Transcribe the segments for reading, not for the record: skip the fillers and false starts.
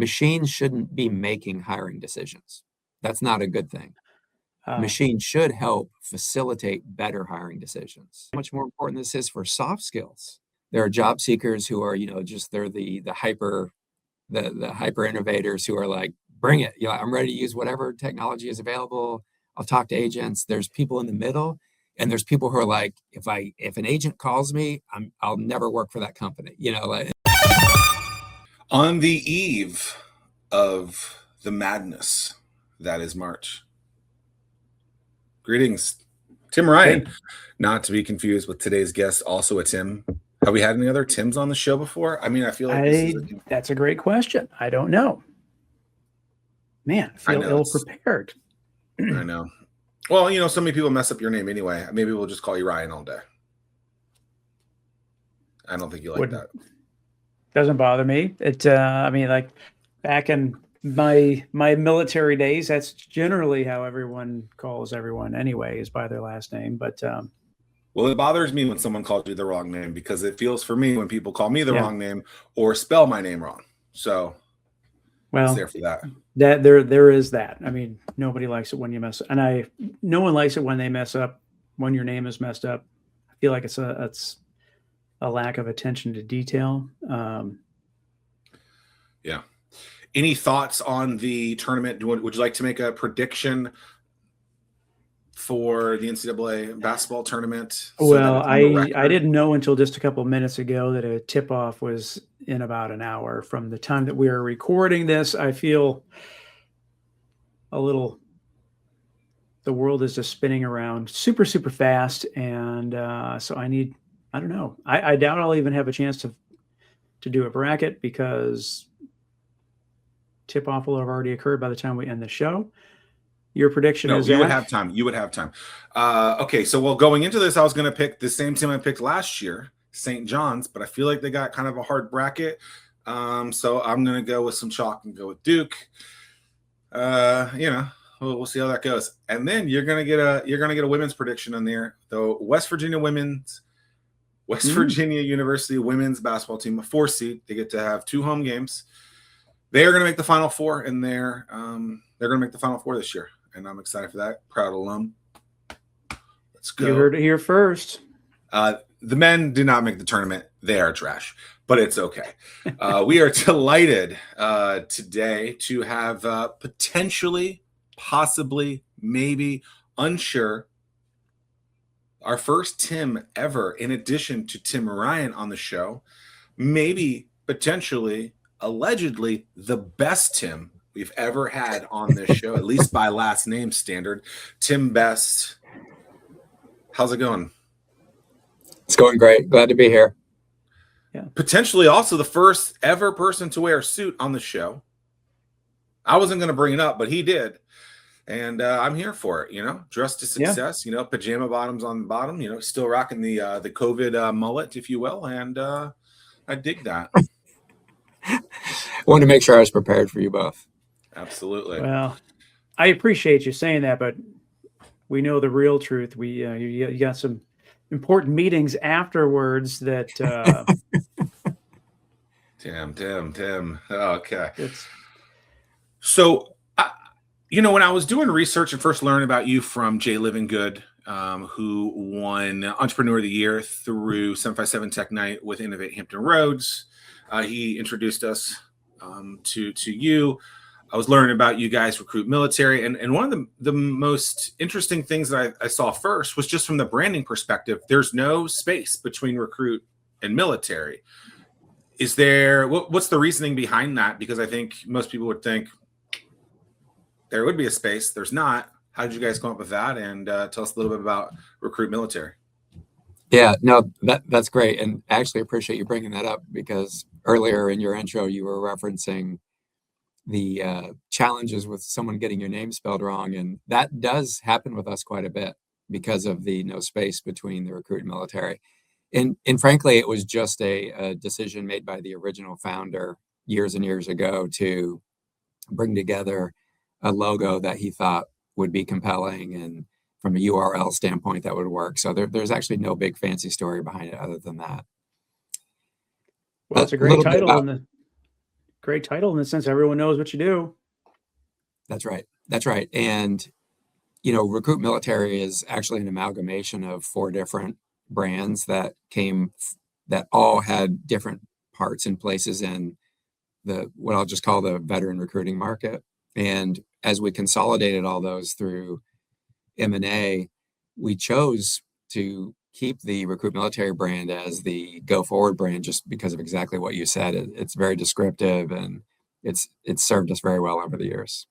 Machines shouldn't be making hiring decisions. That's not a good thing. Machines should help facilitate better hiring decisions. How much more important this is for soft skills. There are job seekers who are, just they're the hyper innovators who are like, bring it. I'm ready to use whatever technology is available. I'll talk to agents. There's people in the middle, and there's people who are like, if an agent calls me, I'll never work for that company. On the eve of the madness that is March. Greetings, Tim Ryan. Hey. Not to be confused with today's guest, also a Tim. Have we had any other Tims on the show before? I mean, I feel like that's a great question. I don't know. Man, I feel ill-prepared. I know. Well, so many people mess up your name anyway. Maybe we'll just call you Ryan all day. I don't think you like that. Doesn't bother me. Like back in my military days, that's generally how everyone calls everyone anyway, is by their last name. But well, it bothers me when someone calls you the wrong name, because it feels for me when people call me the wrong name or spell my name wrong. So it's there for that. There is that. I mean, nobody likes it when you mess up, and no one likes it when they mess up, when your name is messed up. I feel like it's a lack of attention to detail. Yeah. Any thoughts on the tournament? Would you like to make a prediction for the NCAA basketball tournament? Well, I didn't know until just a couple of minutes ago that a tip-off was in about an hour from the time that we are recording this. I feel a little, the world is just spinning around super, super fast. And so I don't know. I doubt I'll even have a chance to do a bracket, because tip-off will have already occurred by the time we end the show. Your prediction is you would have time. You would have time. Okay, so going into this, I was going to pick the same team I picked last year, St. John's, but I feel like they got kind of a hard bracket. So I'm going to go with some chalk and go with Duke. We'll see how that goes. And then you're going to get a women's prediction in there. Though West Virginia University women's basketball team, a 4 seed. They get to have 2 home games. They are going to make the Final Four, and they're going to make the Final Four this year, and I'm excited for that. Proud alum. Let's go. You heard it here first. The men did not make the tournament. They are trash, but it's okay. We are delighted today to have potentially, possibly, maybe, unsure, our first Tim ever, in addition to Tim Ryan on the show, maybe, potentially, allegedly, the best Tim we've ever had on this show, at least by last name standard. Tim Best. How's it going? It's going great. Glad to be here. Yeah. Potentially also the first ever person to wear a suit on the show. I wasn't going to bring it up, but he did. And I'm here for it, dressed to success, pajama bottoms on the bottom, still rocking the COVID mullet, if you will. And I dig that. Wanted to make sure I was prepared for you both. Absolutely. Well, I appreciate you saying that, but we know the real truth. You got some important meetings afterwards that. Tim. Okay. So, when I was doing research and first learned about you from Jay Livingood, who won Entrepreneur of the Year through 757 Tech Night with Innovate Hampton Roads. He introduced us to you. I was learning about you guys, RecruitMilitary, and one of the most interesting things that I saw first was just from the branding perspective. There's no space between recruit and military. Is there? What's the reasoning behind that? Because I think most people would think there would be a space. There's not. How did you guys come up with that? And tell us a little bit about RecruitMilitary. Yeah, no, that's great. And I actually appreciate you bringing that up, because earlier in your intro, you were referencing the challenges with someone getting your name spelled wrong. And that does happen with us quite a bit because of the no space between the recruit and military. And frankly, it was just a decision made by the original founder years and years ago to bring together a logo that he thought would be compelling, and from a URL standpoint that would work. So there's actually no big fancy story behind it other than that. Well, it's a great title. great title in the sense everyone knows what you do. That's right. That's right. And, RecruitMilitary is actually an amalgamation of 4 different brands that all had different parts and places in what I'll just call the veteran recruiting market. And as we consolidated all those through M&A, we chose to keep the RecruitMilitary brand as the go forward brand just because of exactly what you said. It's very descriptive, and it's served us very well over the years.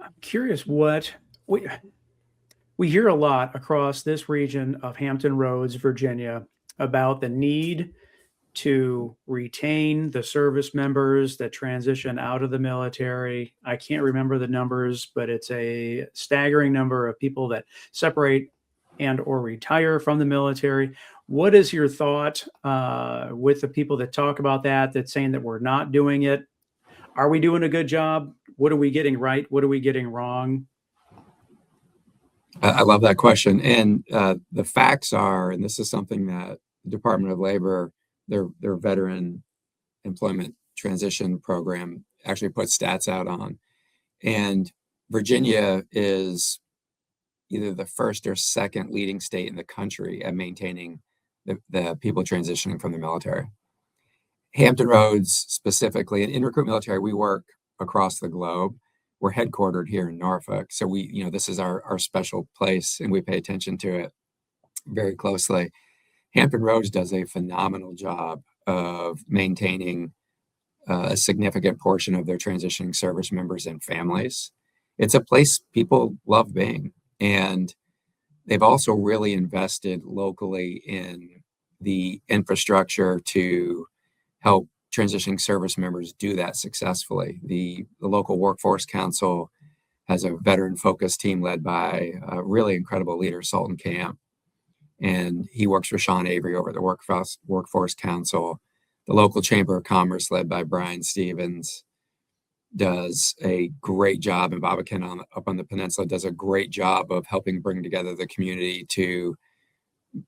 I'm curious what we hear a lot across this region of Hampton Roads, Virginia, about the need to retain the service members that transition out of the military. I can't remember the numbers, but it's a staggering number of people that separate and or retire from the military. What is your thought with the people that talk about that's saying that we're not doing it? Are we doing a good job? What are we getting right? What are we getting wrong? I love that question. And the facts are, and this is something that the Department of Labor, their veteran employment transition program, actually puts stats out on. And Virginia is either the first or second leading state in the country at maintaining the people transitioning from the military. Hampton Roads specifically, and in RecruitMilitary, we work across the globe. We're headquartered here in Norfolk. So this is our special place, and we pay attention to it very closely. Hampton Roads does a phenomenal job of maintaining a significant portion of their transitioning service members and families. It's a place people love being. And they've also really invested locally in the infrastructure to help transitioning service members do that successfully. The local workforce council has a veteran-focused team led by a really incredible leader, Sultan Camp. And he works for Sean Avery over at the Workforce Council. The local Chamber of Commerce, led by Brian Stevens, does a great job, and Babakin up on the peninsula does a great job of helping bring together the community to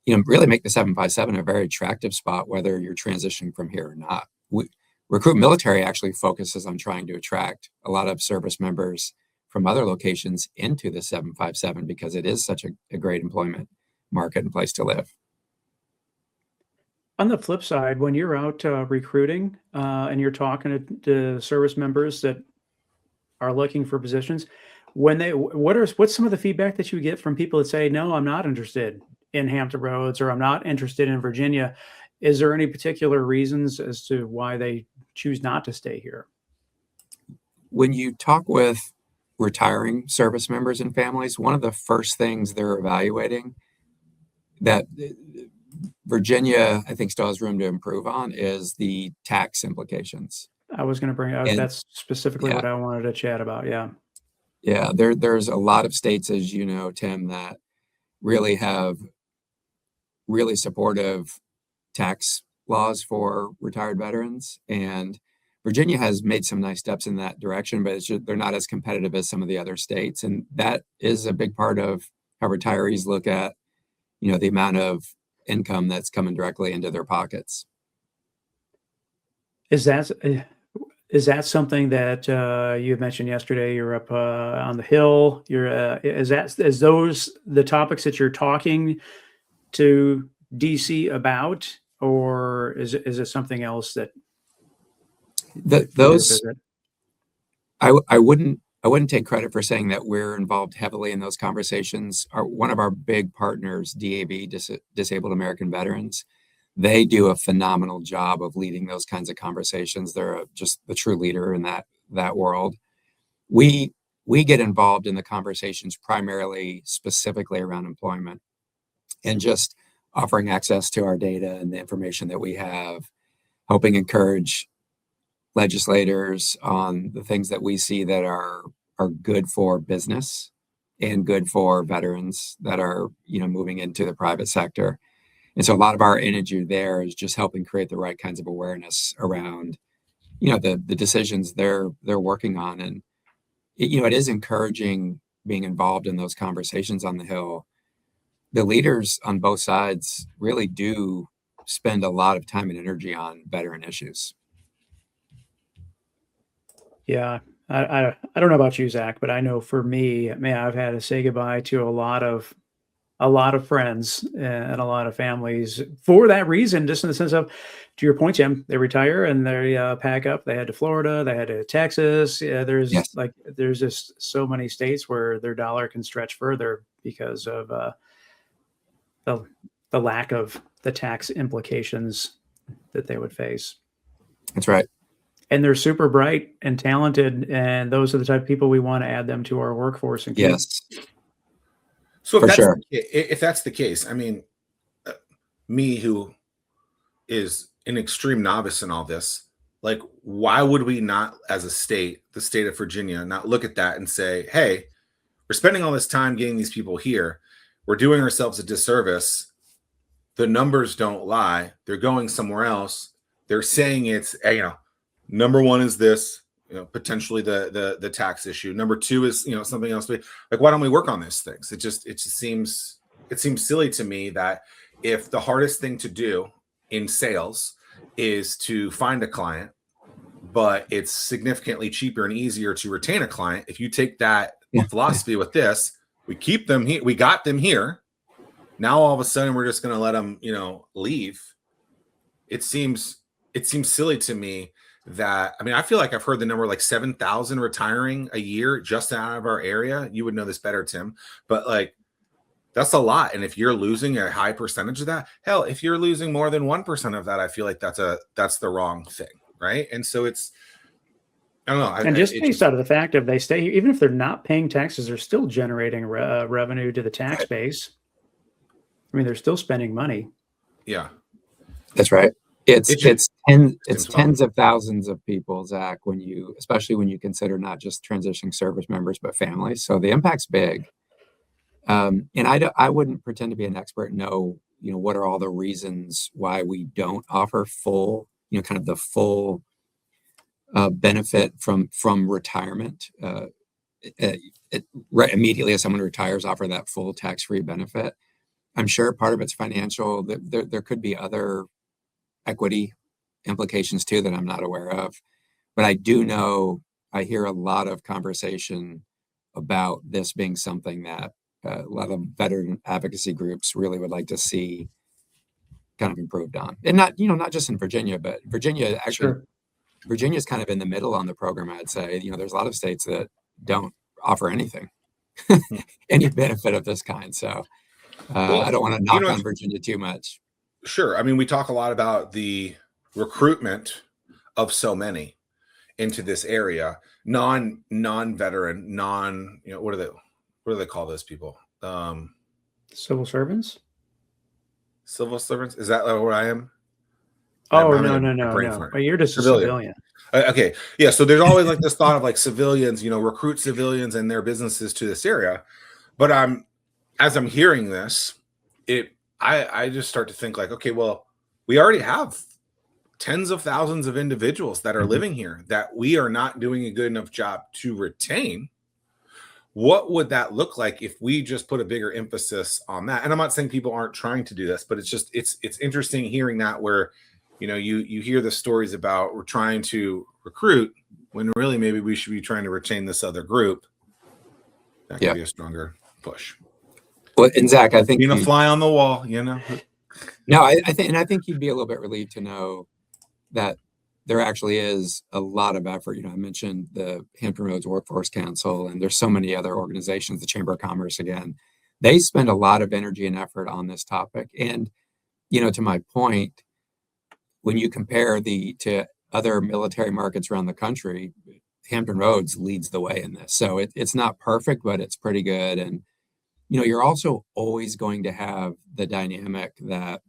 really make the 757 a very attractive spot, whether you're transitioning from here or not. RecruitMilitary actually focuses on trying to attract a lot of service members from other locations into the 757 because it is such a great employment market and place to live. On the flip side, when you're out recruiting and you're talking to service members that are looking for positions, what's some of the feedback that you get from people that say, no, I'm not interested in Hampton Roads, or I'm not interested in Virginia? Is there any particular reasons as to why they choose not to stay here? When you talk with retiring service members and families, one of the first things they're evaluating that Virginia, I think, still has room to improve on is the tax implications. I was going to bring up, that's specifically what I wanted to chat about. Yeah. Yeah. There's a lot of states, as you know, Tim, that really have really supportive tax laws for retired veterans. And Virginia has made some nice steps in that direction, but they're not as competitive as some of the other states. And that is a big part of how retirees look at, the amount of income that's coming directly into their pockets. Is that something that you had mentioned yesterday? You're up on the Hill. Is those the topics that you're talking to DC about, or is it something else that those? I wouldn't take credit for saying that we're involved heavily in those conversations. One of our big partners, DAV, Disabled American Veterans, they do a phenomenal job of leading those kinds of conversations. They're just the true leader in that world. We get involved in the conversations primarily specifically around employment and just offering access to our data and the information that we have, helping encourage legislators on the things that we see that are good for business and good for veterans that are moving into the private sector. And so a lot of our energy there is just helping create the right kinds of awareness around the decisions they're working on. And it is encouraging being involved in those conversations on the Hill. The leaders on both sides really do spend a lot of time and energy on veteran issues. Yeah. I don't know about you, Zach, but I know for me, man, I've had to say goodbye to a lot of friends and a lot of families for that reason, just in the sense of, to your point, Jim, they retire and they pack up. They head to Florida, they head to Texas. Yeah, Yes, there's just so many states where their dollar can stretch further because of the lack of the tax implications that they would face. that's right. And they're super bright and talented, and those are the type of people we want to add them to our workforce and keep. Yes, So for sure. if that's the case, I mean, me who is an extreme novice in all this, like, why would we not, as a state, the state of Virginia, not look at that and say, hey, we're spending all this time getting these people here. We're doing ourselves a disservice. The numbers don't lie. They're going somewhere else. They're saying it's, number one is this, potentially the tax issue. Number two is, something else. Like, why don't we work on these things? It just seems silly to me that if the hardest thing to do in sales is to find a client, but it's significantly cheaper and easier to retain a client, if you take that philosophy with this, we keep them here, we got them here. Now all of a sudden we're just going to let them, leave. It seems silly to me that, I mean, I feel like I've heard the number like 7,000 retiring a year just out of our area. You would know this better, Tim, but like, that's a lot. And if you're losing a high percentage of that, hell, if you're losing more than 1% of that, I feel like that's the wrong thing. Right. And so it's, I don't know. And based out of the fact of they stay here, even if they're not paying taxes, they're still generating revenue to the tax base. I mean, they're still spending money. Yeah, that's right. It's tens of thousands of people, Zach, especially when you consider not just transitioning service members, but families. So the impact's big. And I wouldn't pretend to be an expert and know, what are all the reasons why we don't offer full, kind of the full benefit from retirement. Right immediately as someone retires, offer that full tax-free benefit. I'm sure part of it's financial. There could be other equity implications too that I'm not aware of. But I do know I hear a lot of conversation about this being something that a lot of veteran advocacy groups really would like to see kind of improved on. And not just in Virginia, but Virginia actually, Sure. Virginia's kind of in the middle on the program, I'd say. There's a lot of states that don't offer anything, any benefit of this kind. So I don't want to knock on Virginia too much. Sure. I mean, we talk a lot about the recruitment of so many into this area, non-veteran, what do they call those people? Civil servants? Civil servants? Is that what I am? Oh, no. You're just a civilian. Okay. Yeah. So there's always like this thought of like civilians, recruit civilians and their businesses to this area. But as I'm hearing this, I just start to think like, okay, well, we already have tens of thousands of individuals that are living here that we are not doing a good enough job to retain. What would that look like if we just put a bigger emphasis on that? And I'm not saying people aren't trying to do this, but it's interesting hearing that where, you hear the stories about we're trying to recruit when really maybe we should be trying to retain this other group. That could be a stronger push. Well, and Zach, I think being a fly on the wall, No, I think you'd be a little bit relieved to know that there actually is a lot of effort. I mentioned the Hampton Roads Workforce Council, and there's so many other organizations, the Chamber of Commerce, again, they spend a lot of energy and effort on this topic. And, to my point, when you compare to other military markets around the country, Hampton Roads leads the way in this. So it's not perfect, but it's pretty good. And, you're also always going to have the dynamic that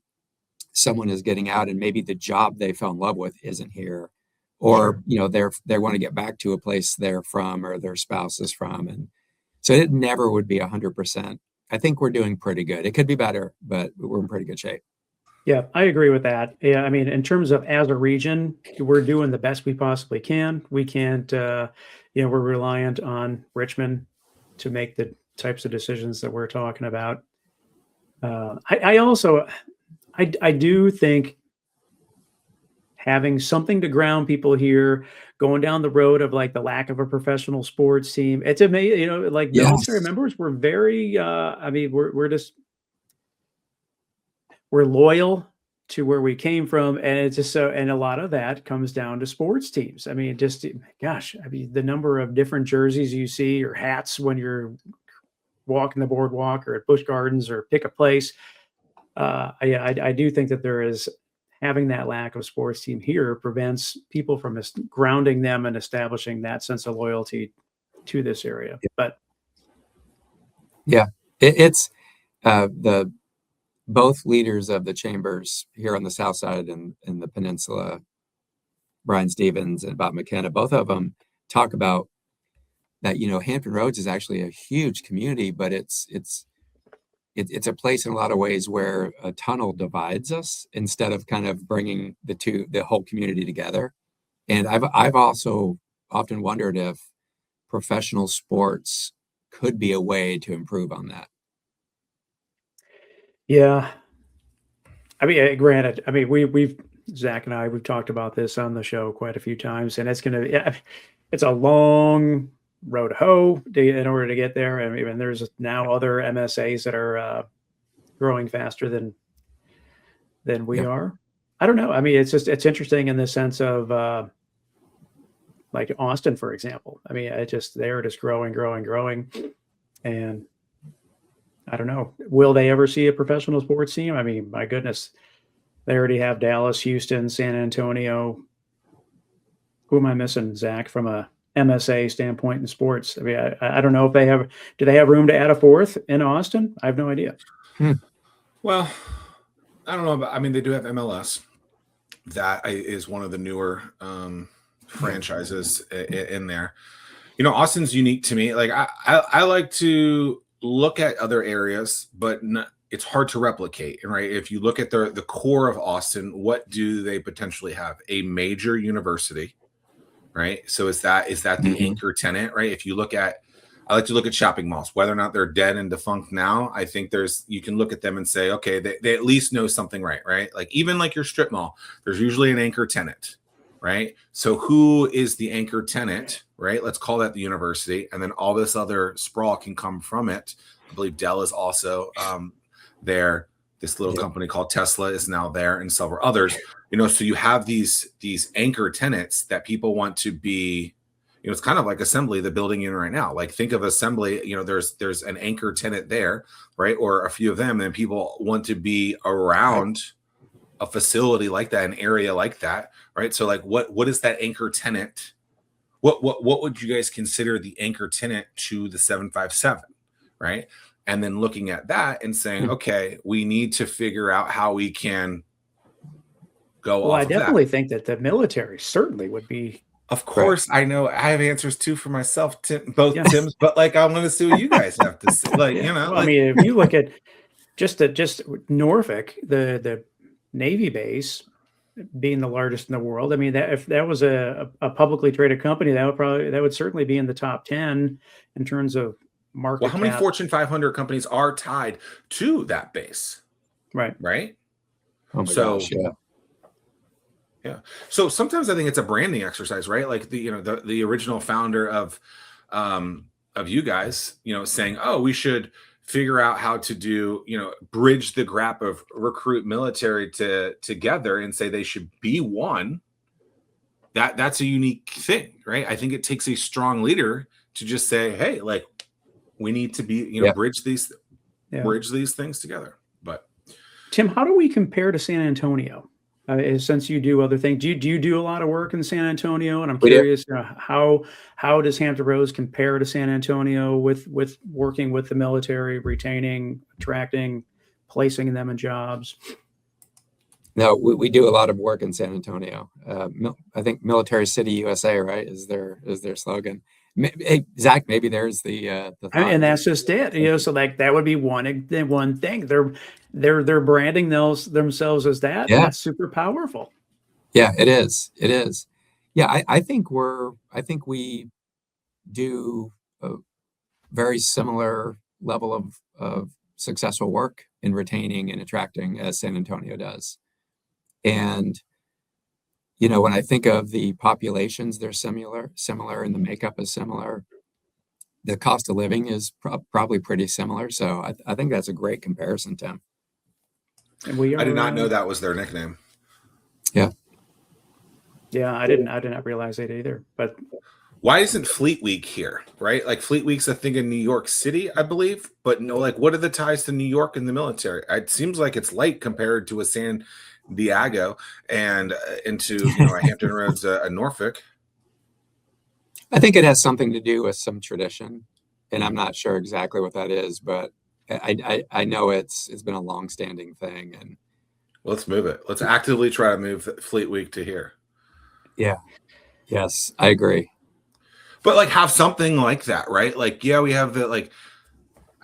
someone is getting out and maybe the job they fell in love with isn't here, or, they want to get back to a place they're from or their spouse is from. And so it never would be 100%. I think we're doing pretty good. It could be better, but we're in pretty good shape. Yeah, I agree with that. Yeah, I mean, in terms of as a region, we're doing the best we possibly can. We can't, we're reliant on Richmond to make the types of decisions that we're talking about. I I do think having something to ground people here, going down the road of like the lack of a professional sports team. It's amazing, you know, like military Yes. members were very, I mean, we're loyal to where we came from. And it's just so, and a lot of that comes down to sports teams. I mean, just, gosh, I mean, the number of different jerseys you see or hats when you're walking the boardwalk or at Busch Gardens or pick a place. I do think that there is having that lack of sports team here prevents people from grounding them and establishing that sense of loyalty to this area. But Yeah, it's the both leaders of the chambers here on the south side and in the peninsula, Brian Stevens and Bob McKenna, both of them talk about that, you know, Hampton Roads is actually a huge community, but it's a place in a lot of ways where a tunnel divides us instead of kind of bringing the whole community together. And I've also often wondered if professional sports could be a way to improve on that. yeah, I mean, granted, I mean, we've Zach and we've talked about this on the show quite a few times, and it's a long road to hoe in order to get there. I mean, there's now other MSAs that are growing faster than we Yeah. are. I don't know. I mean, it's interesting in the sense of like Austin, for example. I mean, they're just growing, and I don't know. Will they ever see a professional sports team? I mean, my goodness, they already have Dallas, Houston, San Antonio. Who am I missing, Zach, from a MSA standpoint in sports? I mean, I don't know if they have. Do they have room to add a fourth in Austin? I have no idea. Well, I don't know. I mean, they do have MLS. That is one of the newer franchises in there. You know, Austin's unique to me. Like I like to look at other areas, but it's hard to replicate. Right? If you look at the core of Austin, what do they potentially have? A major university, right? So is that the anchor tenant, right? If you look at, I like to look at shopping malls, whether or not they're dead and defunct now. I think you can look at them and say, okay, they at least know something, right? Like even like your strip mall, there's usually an anchor tenant, right? So who is the anchor tenant, right? Let's call that the university, and then all this other sprawl can come from it. I believe Dell is also there. This little company called Tesla is now there, and several others. You know, so you have these anchor tenants that people want to be. You know, it's kind of like Assembly, the building unit right now. Like think of Assembly, you know, there's an anchor tenant there, right? Or a few of them, and people want to be around a facility like that, an area like that, right? So like what is that anchor tenant? What would you guys consider the anchor tenant to the 757, right? And then looking at that and saying, okay, we need to figure out how we can go off I of definitely that. think that the military certainly would be. Of course, I know I have answers too for myself, both Yeah. Tim's, but like I want to see what you guys have to say. Like, you know, Well, I mean, if you look at just Norfolk, the Navy base being the largest in the world. I mean, that if that was a publicly traded company, that would certainly be in the top 10 in terms of market well, how many cap. Fortune 500 companies are tied to that base? Right. Oh my gosh, yeah. Yeah. So sometimes I think it's a branding exercise, right? Like the original founder of you guys, you know, saying, oh, we should figure out how to do, you know, bridge the gap of RecruitMilitary together and say they should be one. That's a unique thing, right? I think it takes a strong leader to just say, hey, like we need to be, you know, bridge these things together. But Tim, how do we compare to San Antonio? Since you do other things, do you do a lot of work in San Antonio? And I'm curious, how does Hampton Roads compare to San Antonio with working with the military, retaining, attracting, placing them in jobs? No, we do a lot of work in San Antonio. I think Military City USA, right, is their slogan. Hey, Zach, maybe there's the and that's just it. You know, so like that would be one thing. They're branding themselves as that. Yeah. That's super powerful. Yeah, it is. It is. Yeah, I think we do a very similar level of successful work in retaining and attracting as San Antonio does. And, when I think of the populations, they're similar, and the makeup is similar. The cost of living is probably pretty similar. So I think that's a great comparison, Tim. And we are, I did not know that was their nickname. Yeah. Yeah, I did not realize it either. But why isn't Fleet Week here, right? Like Fleet Week's a thing in New York City, I believe, but no, like what are the ties to New York and the military? It seems like it's light compared to a San Diego and into, a Hampton Roads, a Norfolk. I think it has something to do with some tradition, and I'm not sure exactly what that is, but I know it's been a long-standing thing. And let's move it. Let's actively try to move Fleet Week to here. Yeah. Yes, I agree. But like have something like that, right? Like, yeah, we have the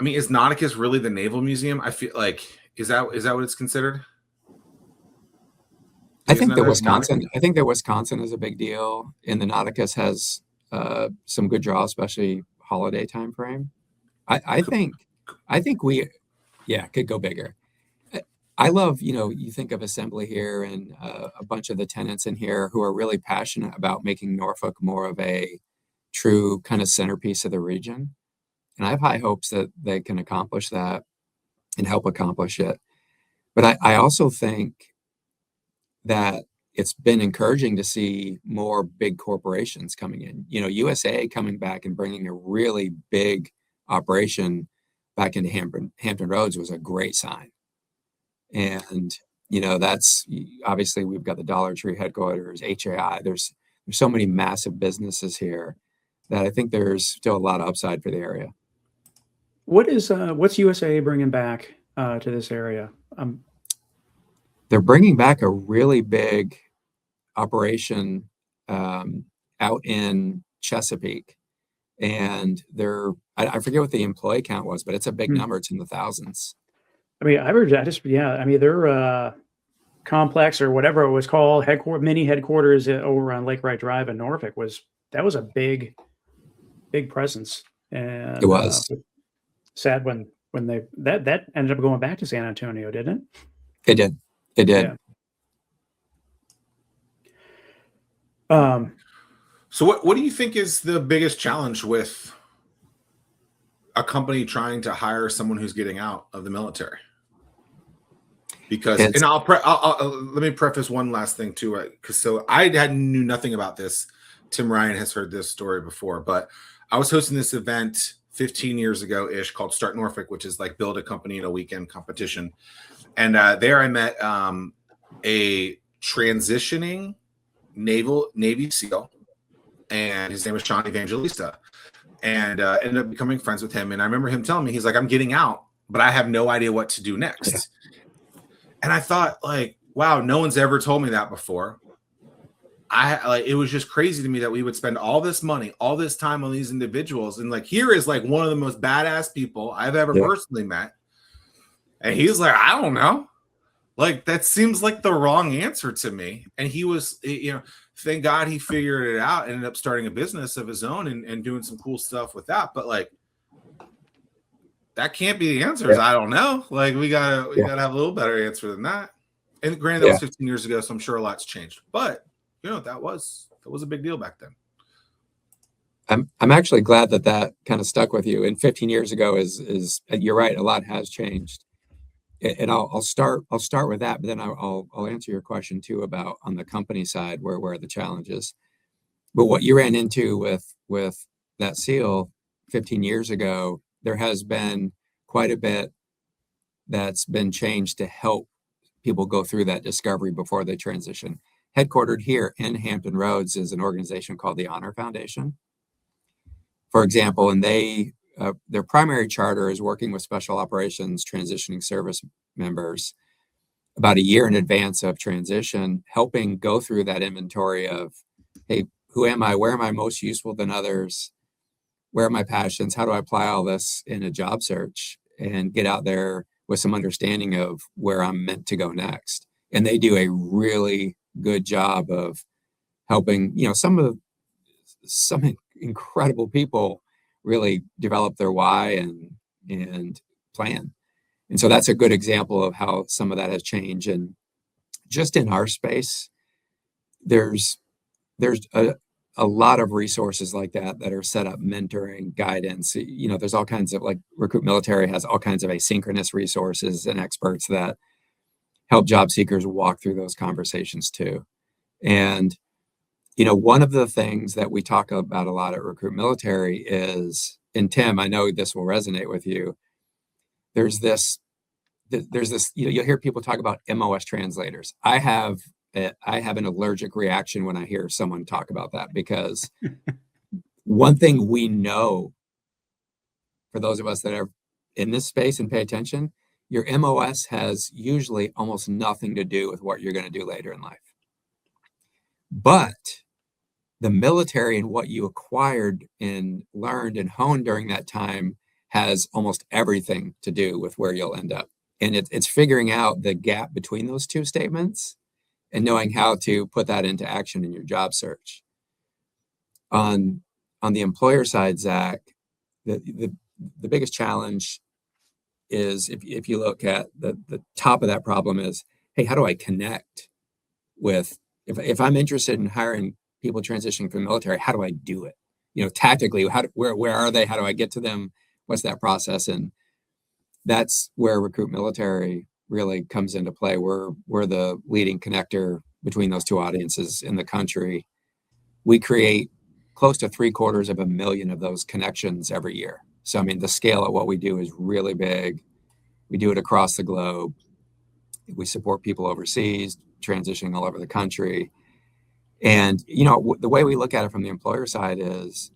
is Nauticus really the Naval Museum? I feel like is that what it's considered? I think that Wisconsin is a big deal, and the Nauticus has some good draw, especially holiday time frame. I think we could go bigger. I love, you think of assembly here and a bunch of the tenants in here who are really passionate about making Norfolk more of a true kind of centerpiece of the region. And I have high hopes that they can accomplish that and help accomplish it. But I also think that it's been encouraging to see more big corporations coming in. USA coming back and bringing a really big operation back into Hampton Roads was a great sign. And, that's obviously we've got the Dollar Tree headquarters, HAI. There's so many massive businesses here that I think there's still a lot of upside for the area. What's USA bringing back to this area? They're bringing back a really big operation out in Chesapeake, and I forget what the employee count was, but it's a big number. It's in the thousands. Their complex or whatever it was called, mini headquarters over on Lake Wright Drive in Norfolk was a big presence. And it was sad when that ended up going back to San Antonio, didn't it? It did. Yeah. So what do you think is the biggest challenge with a company trying to hire someone who's getting out of the military? Because let me preface one last thing too, right? Because I knew nothing about this. Tim Ryan has heard this story before, but I was hosting this event 15 years ago ish called Start Norfolk, which is like build a company in a weekend competition. And there I met a transitioning Navy SEAL, and his name was Sean Evangelista, and ended up becoming friends with him. And I remember him telling me, he's like, I'm getting out, but I have no idea what to do next. Yeah. And I thought, like, wow, no one's ever told me that before. It was just crazy to me that we would spend all this money, all this time on these individuals. And like, here is like one of the most badass people I've ever personally met. And he's like, I don't know. Like, that seems like the wrong answer to me. And he was, thank God he figured it out, ended up starting a business of his own and doing some cool stuff with that. But like, that can't be the answers. I don't know. Like, we gotta have a little better answer than that. And granted, that was 15 years ago, so I'm sure a lot's changed. But that was a big deal back then. I'm actually glad that kind of stuck with you. And 15 years ago is you're right. A lot has changed. And I'll start with that, but then I'll answer your question too about on the company side where are the challenges. But what you ran into with that SEAL 15 years ago, there has been quite a bit that's been changed to help people go through that discovery before they transition. Headquartered here in Hampton Roads is an organization called the Honor Foundation, for example, and their primary charter is working with special operations transitioning service members about a year in advance of transition, helping go through that inventory of, hey, who am I? Where am I most useful than others? Where are my passions? How do I apply all this in a job search and get out there with some understanding of where I'm meant to go next? And they do a really good job of helping, some incredible people really develop their why and plan. And so that's a good example of how some of that has changed. And just in our space, there's a lot of resources like that are set up, mentoring, guidance. There's all kinds of, like, RecruitMilitary has all kinds of asynchronous resources and experts that help job seekers walk through those conversations too. And one of the things that we talk about a lot at RecruitMilitary is, and Tim, I know this will resonate with you. There's this, you'll hear people talk about MOS translators. I have an allergic reaction when I hear someone talk about that, because one thing we know, for those of us that are in this space and pay attention, your MOS has usually almost nothing to do with what you're going to do later in life. But the military and what you acquired and learned and honed during that time has almost everything to do with where you'll end up. And it's figuring out the gap between those two statements and knowing how to put that into action in your job search. On the employer side, Zach, the biggest challenge is, if you look at the top of that problem, is, hey, how do I connect with, if I'm interested in hiring people transitioning from the military, how do I do it? Tactically, where are they? How do I get to them? What's that process? And that's where RecruitMilitary really comes into play. We're the leading connector between those two audiences in the country. We create close to 750,000 of those connections every year. So, I mean, the scale of what we do is really big. We do it across the globe. We support people overseas, transitioning all over the country. And, the way we look at it from the employer side is,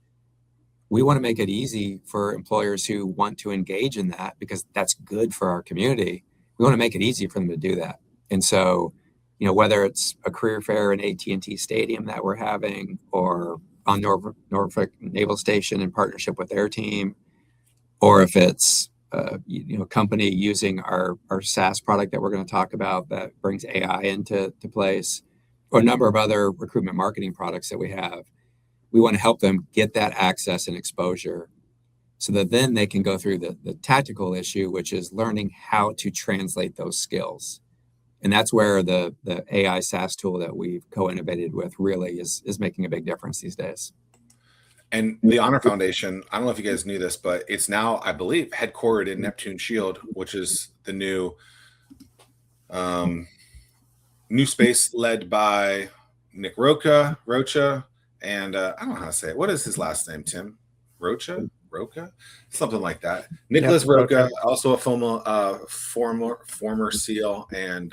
we want to make it easy for employers who want to engage in that, because that's good for our community. We want to make it easy for them to do that. And so, whether it's a career fair in AT&T Stadium that we're having, or on Norfolk Naval Station in partnership with their team, or if it's a company using our SaaS product that we're going to talk about that brings AI into place, or a number of other recruitment marketing products that we have, we want to help them get that access and exposure, so that then they can go through the tactical issue, which is learning how to translate those skills. And that's where the AI SaaS tool that we've co-innovated with really is making a big difference these days. And the Honor Foundation, I don't know if you guys knew this, but it's now, I believe, headquartered in Neptune Shield, which is the new space led by Nick Rocha, and I don't know how to say it. What is his last name, Tim? Rocha? Something like that. Nicholas Rocha, also a former SEAL, and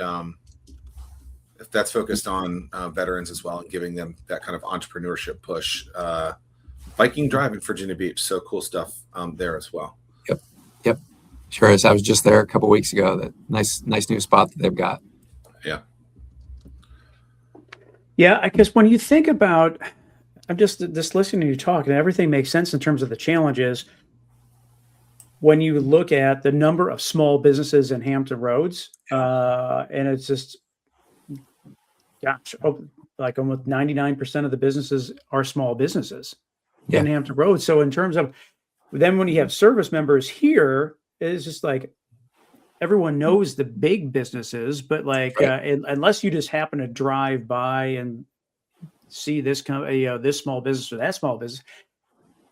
that's focused on veterans as well, and giving them that kind of entrepreneurship push. Viking Drive in Virginia Beach, so cool stuff there as well. Yep, sure is. I was just there a couple weeks ago. That nice new spot that they've got. Yeah, I guess when you think about, I'm just listening to you talk, and everything makes sense in terms of the challenges. When you look at the number of small businesses in Hampton Roads, and it's just, gosh, like almost 99% of the businesses are small businesses in Hampton Roads. So in terms of, then when you have service members here, it's just like, everyone knows the big businesses, but like, unless you just happen to drive by and see this this small business or that small business,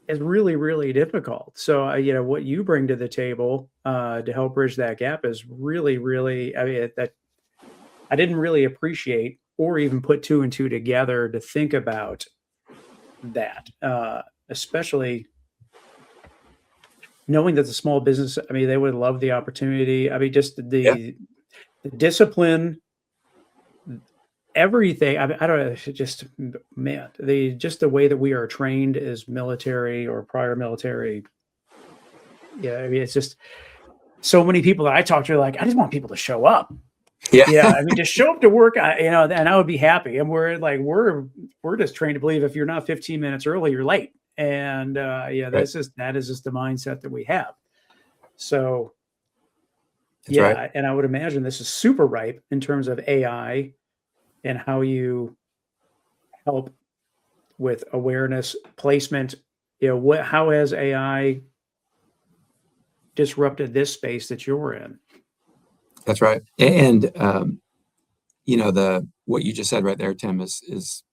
is really, really difficult. So, what you bring to the table to help bridge that gap is really, really, that I didn't really appreciate, or even put two and two together to think about that, especially knowing that the small business, they would love the opportunity. Just the discipline, everything. I don't know. Just, man, the way that we are trained as military or prior military. Yeah, it's just so many people that I talk to are like, I just want people to show up. Yeah, just show up to work. And I would be happy. And we're just trained to believe if you're not 15 minutes early, you're late. And that is just the mindset that we have. So That's right. And I would imagine this is super ripe in terms of AI and how you help with awareness, placement. How has AI disrupted this space that you're in? That's right. And what you just said right there, Tim, is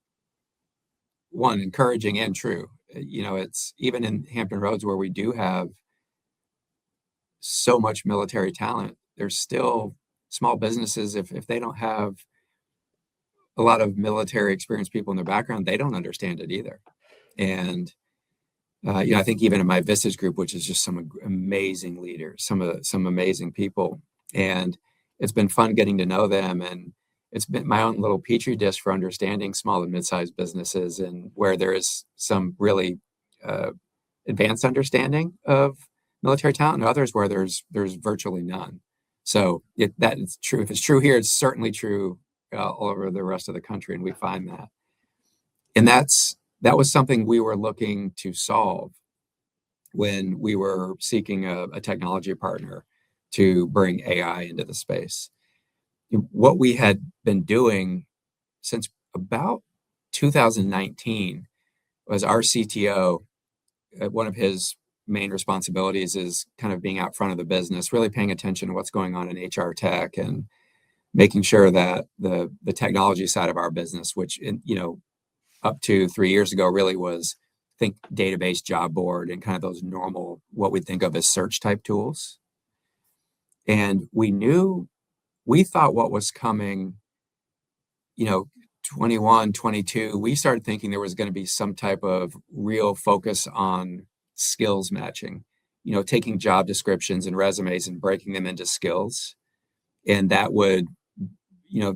one, encouraging and true. It's even in Hampton Roads where we do have so much military talent, there's still small businesses, if they don't have a lot of military experienced people in their background, they don't understand it either. And I think even in my Vistage group, which is just some amazing leaders, some amazing people, and it's been fun getting to know them, and it's been my own little petri dish for understanding small and mid-sized businesses, and where there is some really uh, advanced understanding of military talent, and others where there's virtually none. So that is true. If it's true here, it's certainly true all over the rest of the country, and we find that. And that was something we were looking to solve when we were seeking a technology partner to bring AI into the space. What we had been doing since about 2019 was our CTO, one of his main responsibilities is kind of being out front of the business, really paying attention to what's going on in HR tech and making sure that the technology side of our business, which up to 3 years ago really was, think, database, job board, and kind of those normal, what we think of as search type tools. And we thought what was coming, 21, 22, we started thinking there was going to be some type of real focus on skills matching, taking job descriptions and resumes and breaking them into skills. And that would,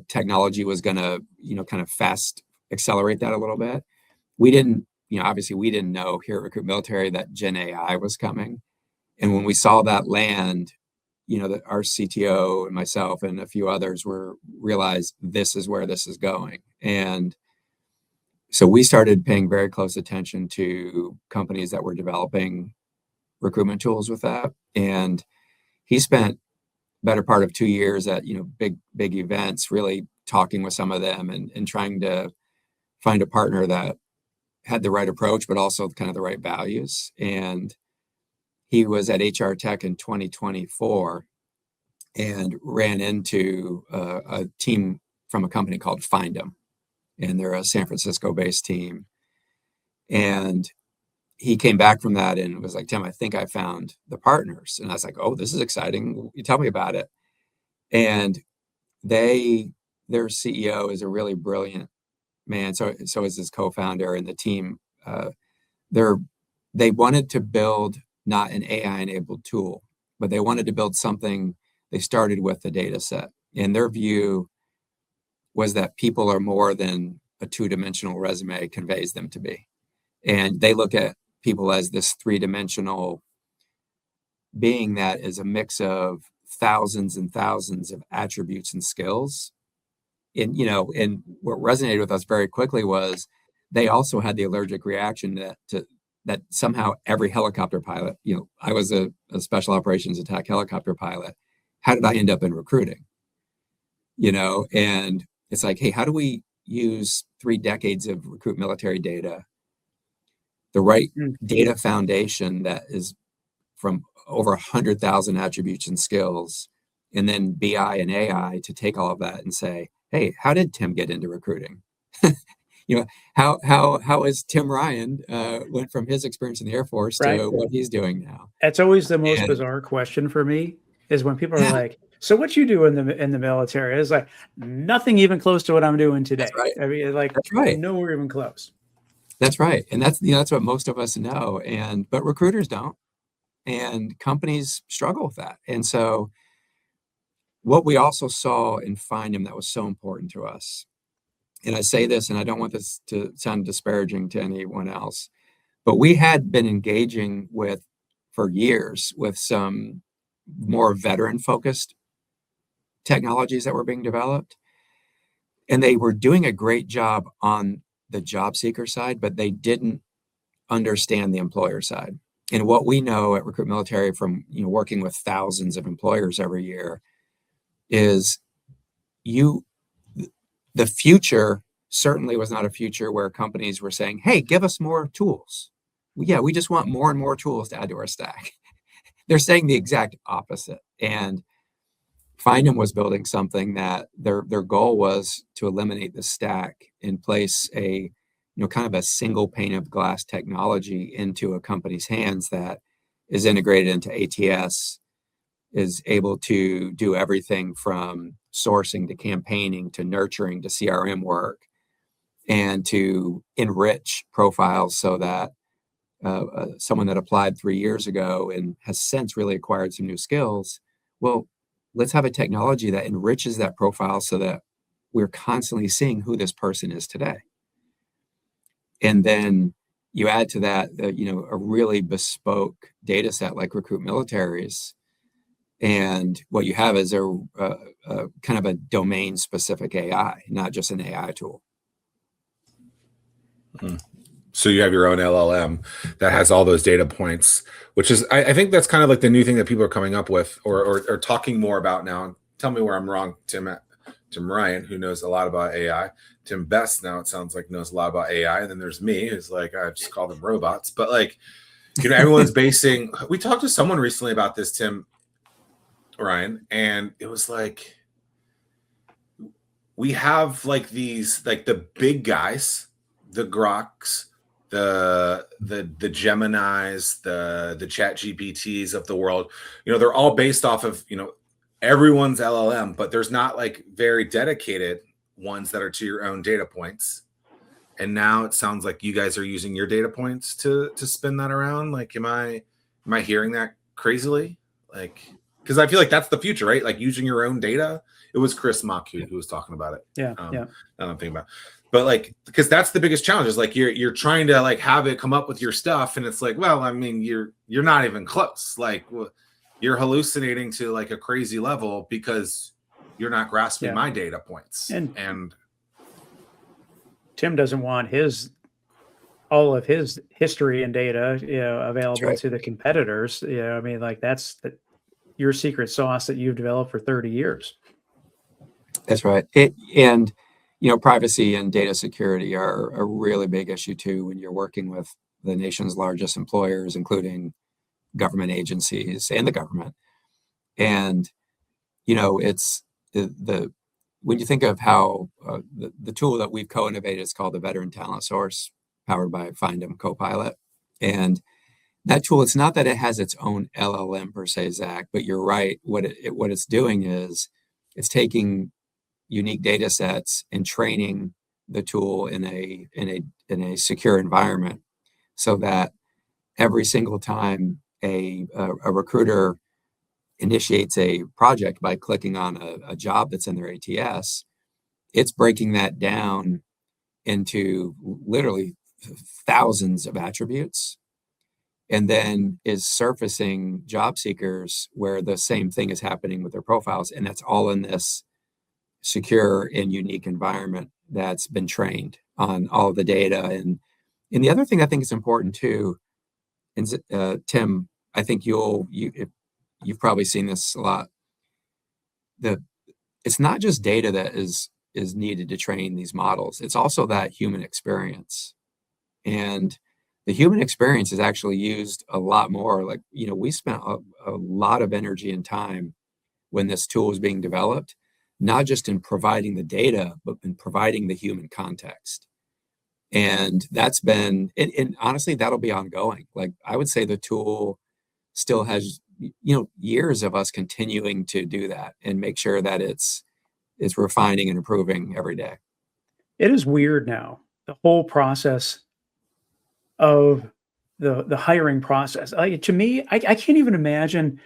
technology was going to, kind of fast accelerate that a little bit. We didn't, obviously we didn't know here at RecruitMilitary that Gen AI was coming. And when we saw that land, that our CTO and myself and a few others realized this is where this is going. And so we started paying very close attention to companies that were developing recruitment tools with that. And he spent better part of 2 years at, big events, really talking with some of them and trying to find a partner that had the right approach, but also kind of the right values. And he was at HR Tech in 2024 and ran into a team from a company called Find 'em, and they're a San Francisco-based team. And he came back from that and was like, Tim, I think I found the partners. And I was like, oh, this is exciting. You tell me about it. And their CEO is a really brilliant man. So is his co-founder, and the team. They wanted to build not an AI-enabled tool, but they wanted to build something. They started with the data set, and their view was that people are more than a two-dimensional resume conveys them to be. And they look at people as this three-dimensional being that is a mix of thousands and thousands of attributes and skills. And what resonated with us very quickly was they also had the allergic reaction that somehow every helicopter pilot, I was a special operations attack helicopter pilot. How did I end up in recruiting? And it's like, hey, how do we use 3 decades of RecruitMilitary data, the right data foundation that is from over 100,000 attributes and skills, and then BI and AI to take all of that and say, hey, how did Tim get into recruiting? How is Tim Ryan went from his experience in the Air Force to what he's doing now? That's always the most bizarre question for me, is when people are like, so what you do in the military? It's like nothing even close to what I'm doing today. That's right. I mean, like, that's right. Nowhere even close. That's right. And that's what most of us know. But recruiters don't. And companies struggle with that. And so what we also saw in Find 'em that was so important to us, and I say this, and I don't want this to sound disparaging to anyone else, but we had been engaging for years with some more veteran-focused technologies that were being developed. And they were doing a great job on the job seeker side, but they didn't understand the employer side. And what we know at RecruitMilitary from working with thousands of employers every year is the future certainly was not a future where companies were saying, hey, give us more tools. Yeah, we just want more and more tools to add to our stack. They're saying the exact opposite. And Findham was building something that their goal was to eliminate the stack and place a, kind of a single pane of glass technology into a company's hands that is integrated into ATS, is able to do everything from sourcing to campaigning to nurturing to CRM work, and to enrich profiles so that someone that applied 3 years ago and has since really acquired some new skills, well, let's have a technology that enriches that profile so that we're constantly seeing who this person is today. And then you add to that, a really bespoke data set like RecruitMilitary's, and what you have is a kind of a domain-specific AI, not just an AI tool. Mm-hmm. So you have your own LLM that has all those data points, which is, I think that's kind of like the new thing that people are coming up with or talking more about now. Tell me where I'm wrong, Tim Ryan, who knows a lot about AI. Tim Best, now it sounds like, knows a lot about AI. And then there's me, who's like, I just call them robots. But like, everyone's basing, we talked to someone recently about this, Tim Ryan, and it was like, we have like these, like the big guys, the Groks, the Geminis, the Chat GPTs of the world, they're all based off of, everyone's LLM, but there's not like very dedicated ones that are to your own data points. And now it sounds like you guys are using your data points to spin that around. Like, am I hearing that crazily? Like, because I feel like that's the future, right? Like using your own data. It was Chris Mock who was talking about it. Yeah. I'm thinking about, but like, because that's the biggest challenge is like you're trying to like have it come up with your stuff, and it's like, well, I mean, you're not even close. Like, you're hallucinating to like a crazy level because you're not grasping my data points. And Tim doesn't want all of his history and data, available to the competitors. I mean, like that's your secret sauce that you've developed for 30 years. That's right. And privacy and data security are a really big issue too when you're working with the nation's largest employers, including government agencies and the government. And it's when you think of how the tool that we've co-innovated is called the Veteran Talent Source, powered by Findham Copilot. And that tool, it's not that it has its own LLM per se, Zach, but you're right. What it's doing is it's taking unique data sets and training the tool in a secure environment, so that every single time a recruiter initiates a project by clicking on a job that's in their ATS, it's breaking that down into literally thousands of attributes, and then is surfacing job seekers where the same thing is happening with their profiles. And that's all in this secure and unique environment that's been trained on all of the data. And the other thing I think is important too, and Tim, I think you've probably seen this a lot. It's not just data that is needed to train these models. It's also that human experience. And the human experience is actually used a lot more. Like, we spent a lot of energy and time when this tool was being developed, not just in providing the data, but in providing the human context. And that's been, and honestly, that'll be ongoing. Like, I would say the tool still has, years of us continuing to do that and make sure that it's refining and improving every day. It is weird now, the whole process of the hiring process. Like, to me, I can't even imagine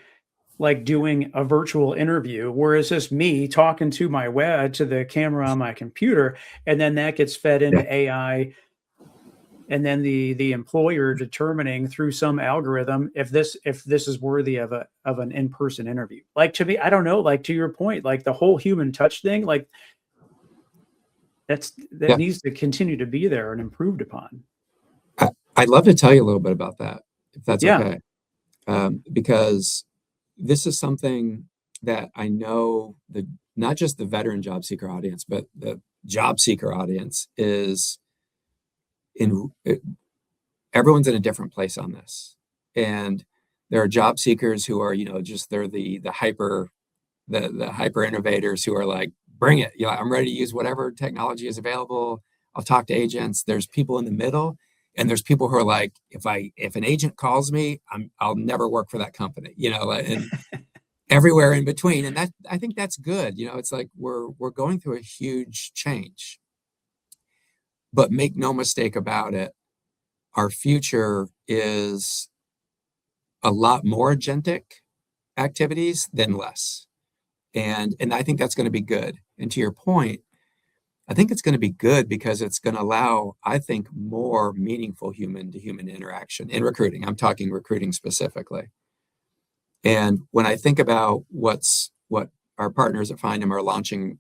like doing a virtual interview where it's just me talking to the camera on my computer, and then that gets fed into AI, and then the employer determining through some algorithm if this is worthy of an in-person interview. Like, to me, I don't know, like to your point, like the whole human touch thing, like that needs to continue to be there and improved upon. I'd love to tell you a little bit about that, if that's Yeah. okay. Because this is something that I know not just the veteran job seeker audience, but the job seeker audience is everyone's in a different place on this. And there are job seekers who are, they're the hyper the hyper innovators who are like, bring it. I'm ready to use whatever technology is available. I'll talk to agents. There's people in the middle, and there's people who are like, if an agent calls me, I'll never work for that company. And everywhere in between. And that, I think that's good. It's like we're going through a huge change. But make no mistake about it, our future is a lot more agentic activities than less. And I think that's going to be good. And to your point, I think it's going to be good because it's going to allow, I think, more meaningful human-to-human interaction in recruiting. I'm talking recruiting specifically. And when I think about what our partners at Findem are launching,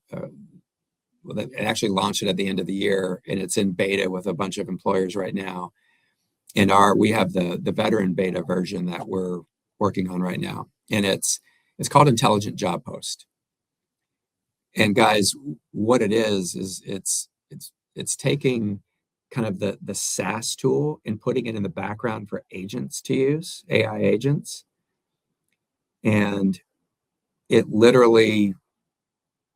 they actually launched it at the end of the year, and it's in beta with a bunch of employers right now. And we have the veteran beta version that we're working on right now, and it's called Intelligent Job Post. And guys, what it is it's taking kind of the SaaS tool and putting it in the background for agents to use, AI agents. And it literally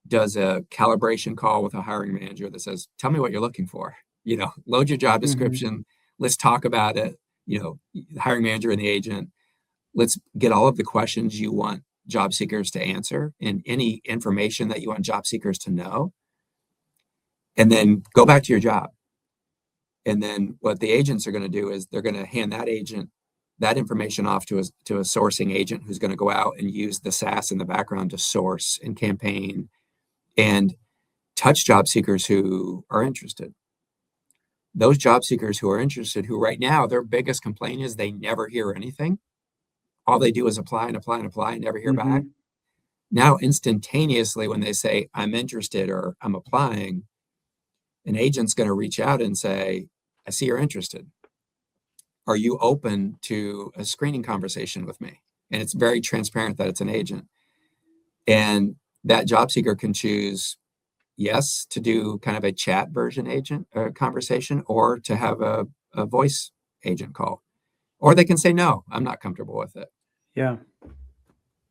does a calibration call with a hiring manager that says, tell me what you're looking for. Load your job description. Let's talk about it. The hiring manager and the agent, let's get all of the questions you want job seekers to answer and any information that you want job seekers to know. And then go back to your job. And then what the agents are going to do is they're going to hand that agent that information off to a sourcing agent who's going to go out and use the SaaS in the background to source and campaign and touch job seekers who are interested. Those job seekers who are interested, who right now their biggest complaint is they never hear anything. All they do is apply and apply and apply and never hear back. Now, instantaneously, when they say, I'm interested or I'm applying, an agent's going to reach out and say, I see you're interested. Are you open to a screening conversation with me? And it's very transparent that it's an agent. And that job seeker can choose yes to do kind of a chat version agent conversation, or to have a voice agent call. Or they can say, no, I'm not comfortable with it. Yeah.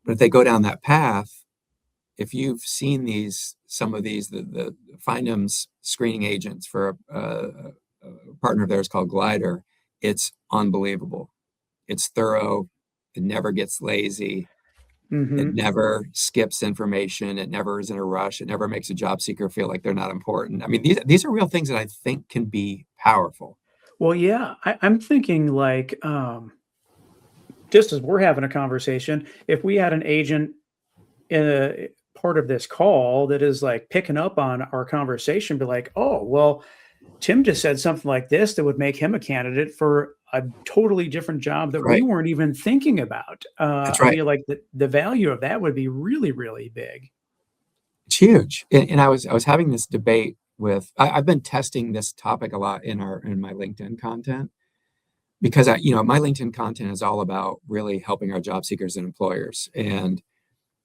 But if they go down that path, if you've seen some of these, the Findem's screening agents for a partner of theirs called Glider, it's unbelievable. It's thorough. It never gets lazy. It never skips information. It never is in a rush. It never makes a job seeker feel like they're not important. I mean, these are real things that I think can be powerful. Well, yeah, I'm thinking like, just as we're having a conversation, if we had an agent in a part of this call that is like picking up on our conversation, be like, oh, well, Tim just said something like this that would make him a candidate for a totally different job that we weren't even thinking about. That's right. I feel like the value of that would be really, really big. It's huge. And I was having this debate with, I've been testing this topic a lot in my LinkedIn content, because my LinkedIn content is all about really helping our job seekers and employers. And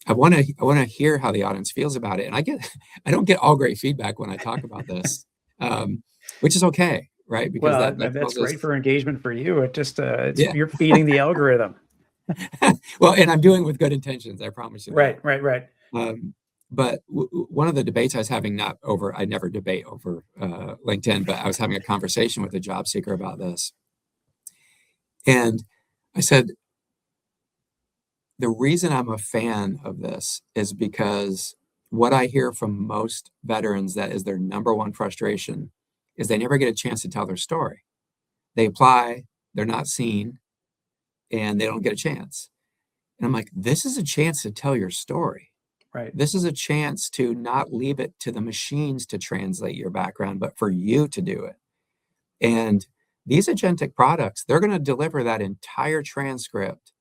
I want to hear how the audience feels about it. And I don't get all great feedback when I talk about this, which is okay, right? Because that's great for engagement for you. It just yeah. You're feeding the algorithm. Well, and I'm doing it with good intentions, I promise you. Right. But one of the debates I was having, I never debate over LinkedIn, but I was having a conversation with a job seeker about this. And I said, the reason I'm a fan of this is because what I hear from most veterans that is their number one frustration is they never get a chance to tell their story. They apply, they're not seen, and they don't get a chance. And I'm like, this is a chance to tell your story. Right. This is a chance to not leave it to the machines to translate your background, but for you to do it. And these agentic products, they're going to deliver that entire transcript,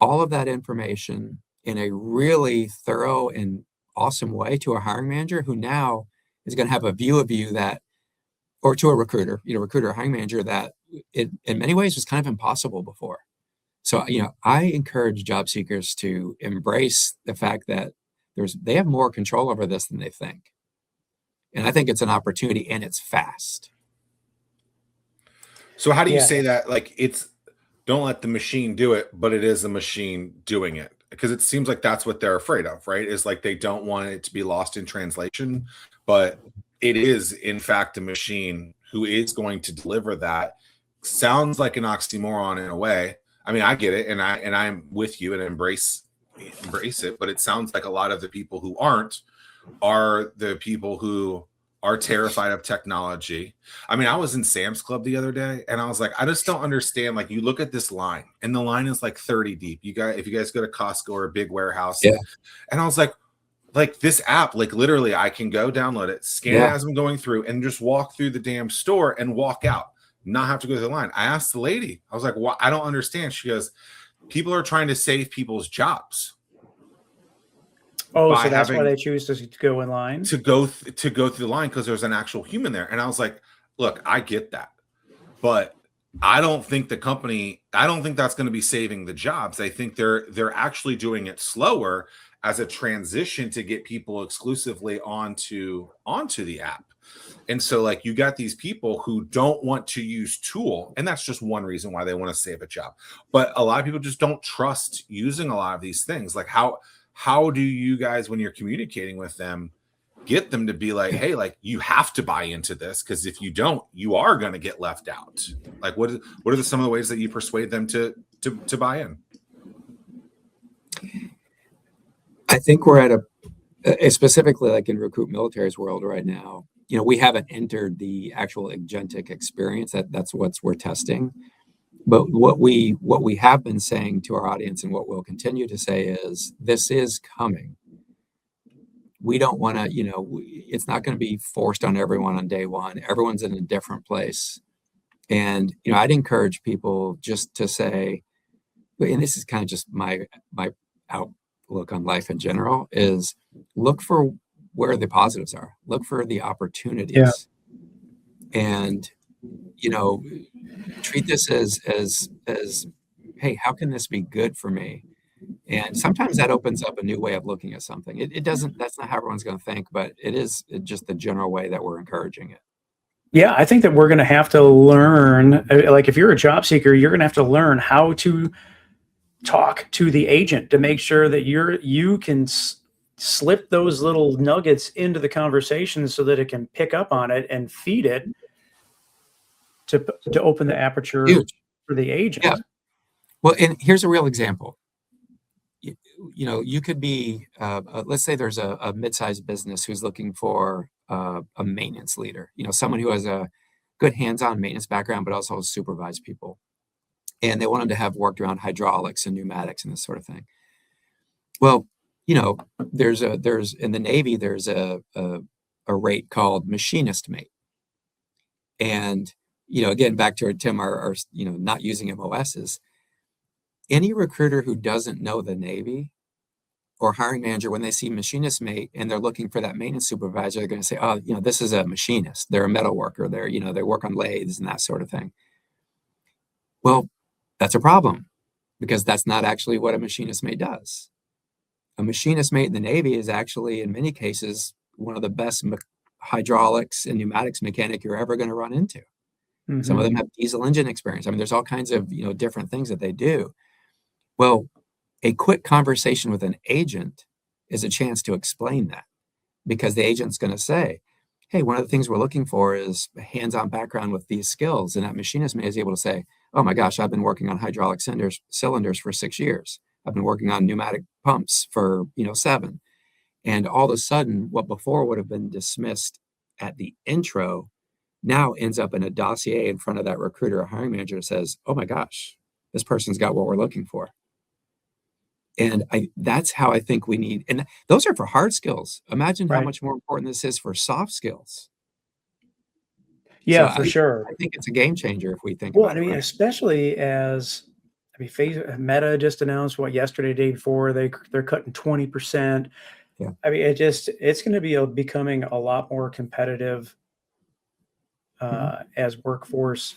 all of that information in a really thorough and awesome way to a hiring manager who now is going to have a view of you that, or to a recruiter or hiring manager that in many ways was kind of impossible before. So, I encourage job seekers to embrace the fact that they have more control over this than they think. And I think it's an opportunity, and it's fast. So how do you say that? Like, don't let the machine do it, but it is the machine doing it. because it seems like that's what they're afraid of, right? Is like they don't want it to be lost in translation, but it is in fact a machine who is going to deliver that. Sounds like an oxymoron in a way. I mean, I get it, and I'm with you and embrace it, but it sounds like a lot of the people who aren't are the people who are terrified of technology. I mean, I was in Sam's Club the other day and I was like, I just don't understand. Like, you look at this line and the line is like 30 deep. If you guys go to Costco or a big warehouse, Yeah. and I was like this app, like literally I can go download it, scan it as I'm going through, and just walk through the damn store and walk out, not have to go through the line. I asked the lady, I was like, well, I don't understand. She goes, people are trying to save people's jobs. Oh, so that's why they choose to go in line? To go through the line, because there's an actual human there. And I was like, look, I get that. But I don't think that's going to be saving the jobs. I think they're actually doing it slower as a transition to get people exclusively onto the app. And so like you got these people who don't want to use tool, and that's just one reason why they want to save a job. But a lot of people just don't trust using a lot of these things. Like how do you guys, when you're communicating with them, get them to be like, hey, like you have to buy into this, because if you don't, you are going to get left out. Like what are some of the ways that you persuade them to buy in? I think we're at specifically like in RecruitMilitary's world right now, we haven't entered the actual agentic experience. That's what we're testing. But what we have been saying to our audience, and what we'll continue to say, is this is coming. We don't want to, it's not going to be forced on everyone on day one. Everyone's in a different place. And, I'd encourage people just to say, and this is kind of just my outlook on life in general, is look for where the positives are. Look for the opportunities. Yeah. And, treat this as hey, how can this be good for me? And sometimes that opens up a new way of looking at something. It doesn't, that's not how everyone's going to think, but it is just the general way that we're encouraging it. Yeah, I think that we're going to have to learn, like if you're a job seeker, you're going to have to learn how to talk to the agent to make sure that you can slip those little nuggets into the conversation so that it can pick up on it and feed it to open the aperture for the agent. Yeah. Well, and here's a real example. You could be, let's say there's a mid-sized business who's looking for a maintenance leader, someone who has a good hands-on maintenance background, but also supervise people. And they want them to have worked around hydraulics and pneumatics and this sort of thing. Well, there's in the Navy, there's a rate called machinist mate. And, again, back to Tim, our not using MOSs. Any recruiter who doesn't know the Navy or hiring manager, when they see machinist mate and they're looking for that maintenance supervisor, they're going to say, oh, this is a machinist. They're a metal worker. They work on lathes and that sort of thing. Well, that's a problem, because that's not actually what a machinist mate does. A machinist mate in the Navy is actually, in many cases, one of the best hydraulics and pneumatics mechanic you're ever going to run into. Mm-hmm. Some of them have diesel engine experience. I mean, there's all kinds of different things that they do. Well, a quick conversation with an agent is a chance to explain that, because the agent's going to say, hey, one of the things we're looking for is a hands-on background with these skills. And that machinist may is able to say, oh my gosh, I've been working on hydraulic cylinders for 6 years. I've been working on pneumatic pumps for 7. And all of a sudden, what before would have been dismissed at the intro now ends up in a dossier in front of that recruiter or hiring manager that says, oh my gosh, this person's got what we're looking for. And that's how I think we need, and those are for hard skills. Imagine how much more important this is for soft skills. Yeah, so for sure. I think it's a game changer if we think about it. Well, especially as, Meta just announced yesterday, day before, they're cutting 20%. Yeah. It's going to be becoming a lot more competitive as workforce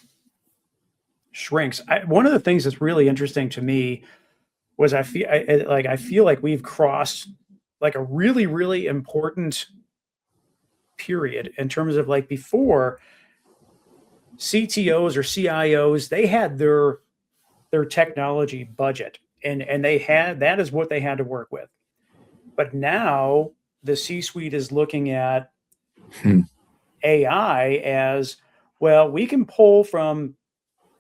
shrinks. One of the things that's really interesting to me was I feel like we've crossed like a really, really important period in terms of like before CTOs or CIOs, they had their technology budget and that is what they had to work with. But now the C-suite is looking at AI as, well, we can pull from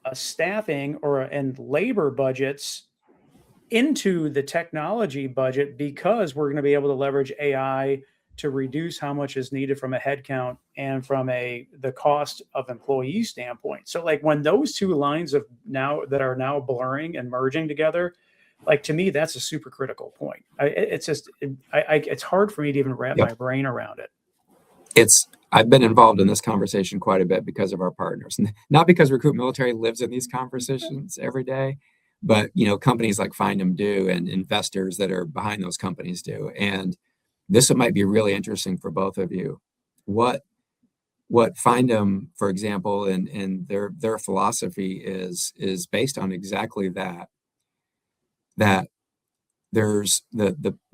a staffing and labor budgets into the technology budget, because we're going to be able to leverage AI to reduce how much is needed from a headcount and from the cost of employee standpoint. So like when those two lines that are now blurring and merging together, like to me, that's a super critical point. It's hard for me to even wrap my brain around it. I've been involved in this conversation quite a bit because of our partners, not because RecruitMilitary lives in these conversations every day, but companies like Findem do, and investors that are behind those companies do. And this might be really interesting for both of you. What Findem, for example, and their philosophy is based on exactly that there's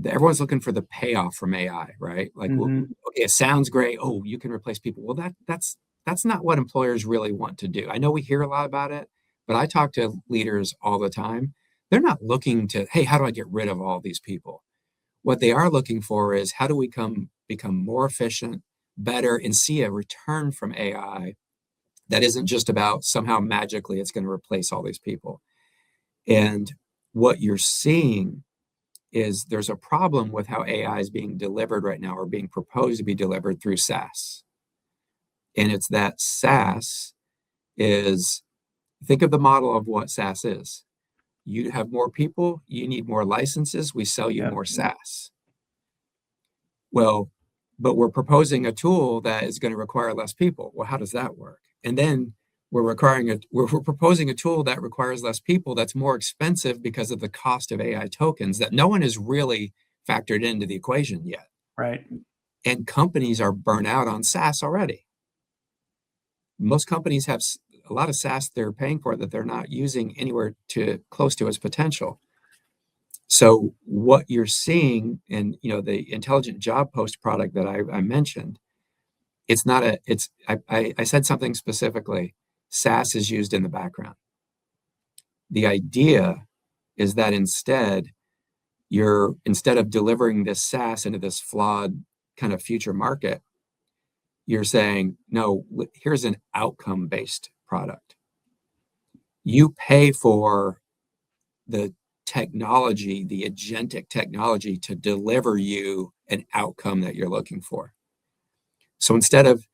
everyone's looking for the payoff from AI, right? Like, okay, it sounds great. Oh, you can replace people. Well, that's not what employers really want to do. I know we hear a lot about it, but I talk to leaders all the time. They're not looking to, hey, how do I get rid of all these people? What they are looking for is, how do we become more efficient, better, and see a return from AI that isn't just about somehow magically it's going to replace all these people. And what you're seeing is there's a problem with how AI is being delivered right now, or being proposed to be delivered through SaaS. And it's that SaaS is, think of the model of what SaaS is. You have more people, you need more licenses, we sell you more SaaS. Well, but we're proposing a tool that is going to require less people. Well, how does that work? And then we're proposing a tool that requires less people, that's more expensive because of the cost of AI tokens that no one has really factored into the equation yet. Right. And companies are burnt out on SaaS already. Most companies have a lot of SaaS they're paying for that they're not using anywhere close to its potential. So what you're seeing in the intelligent job post product that I mentioned, I said something specifically. SaaS is used in the background. The idea is that instead of delivering this SaaS into this flawed kind of future market, you're saying, no, here's an outcome-based product. You pay for the technology, the agentic technology, to deliver you an outcome that you're looking for. So instead of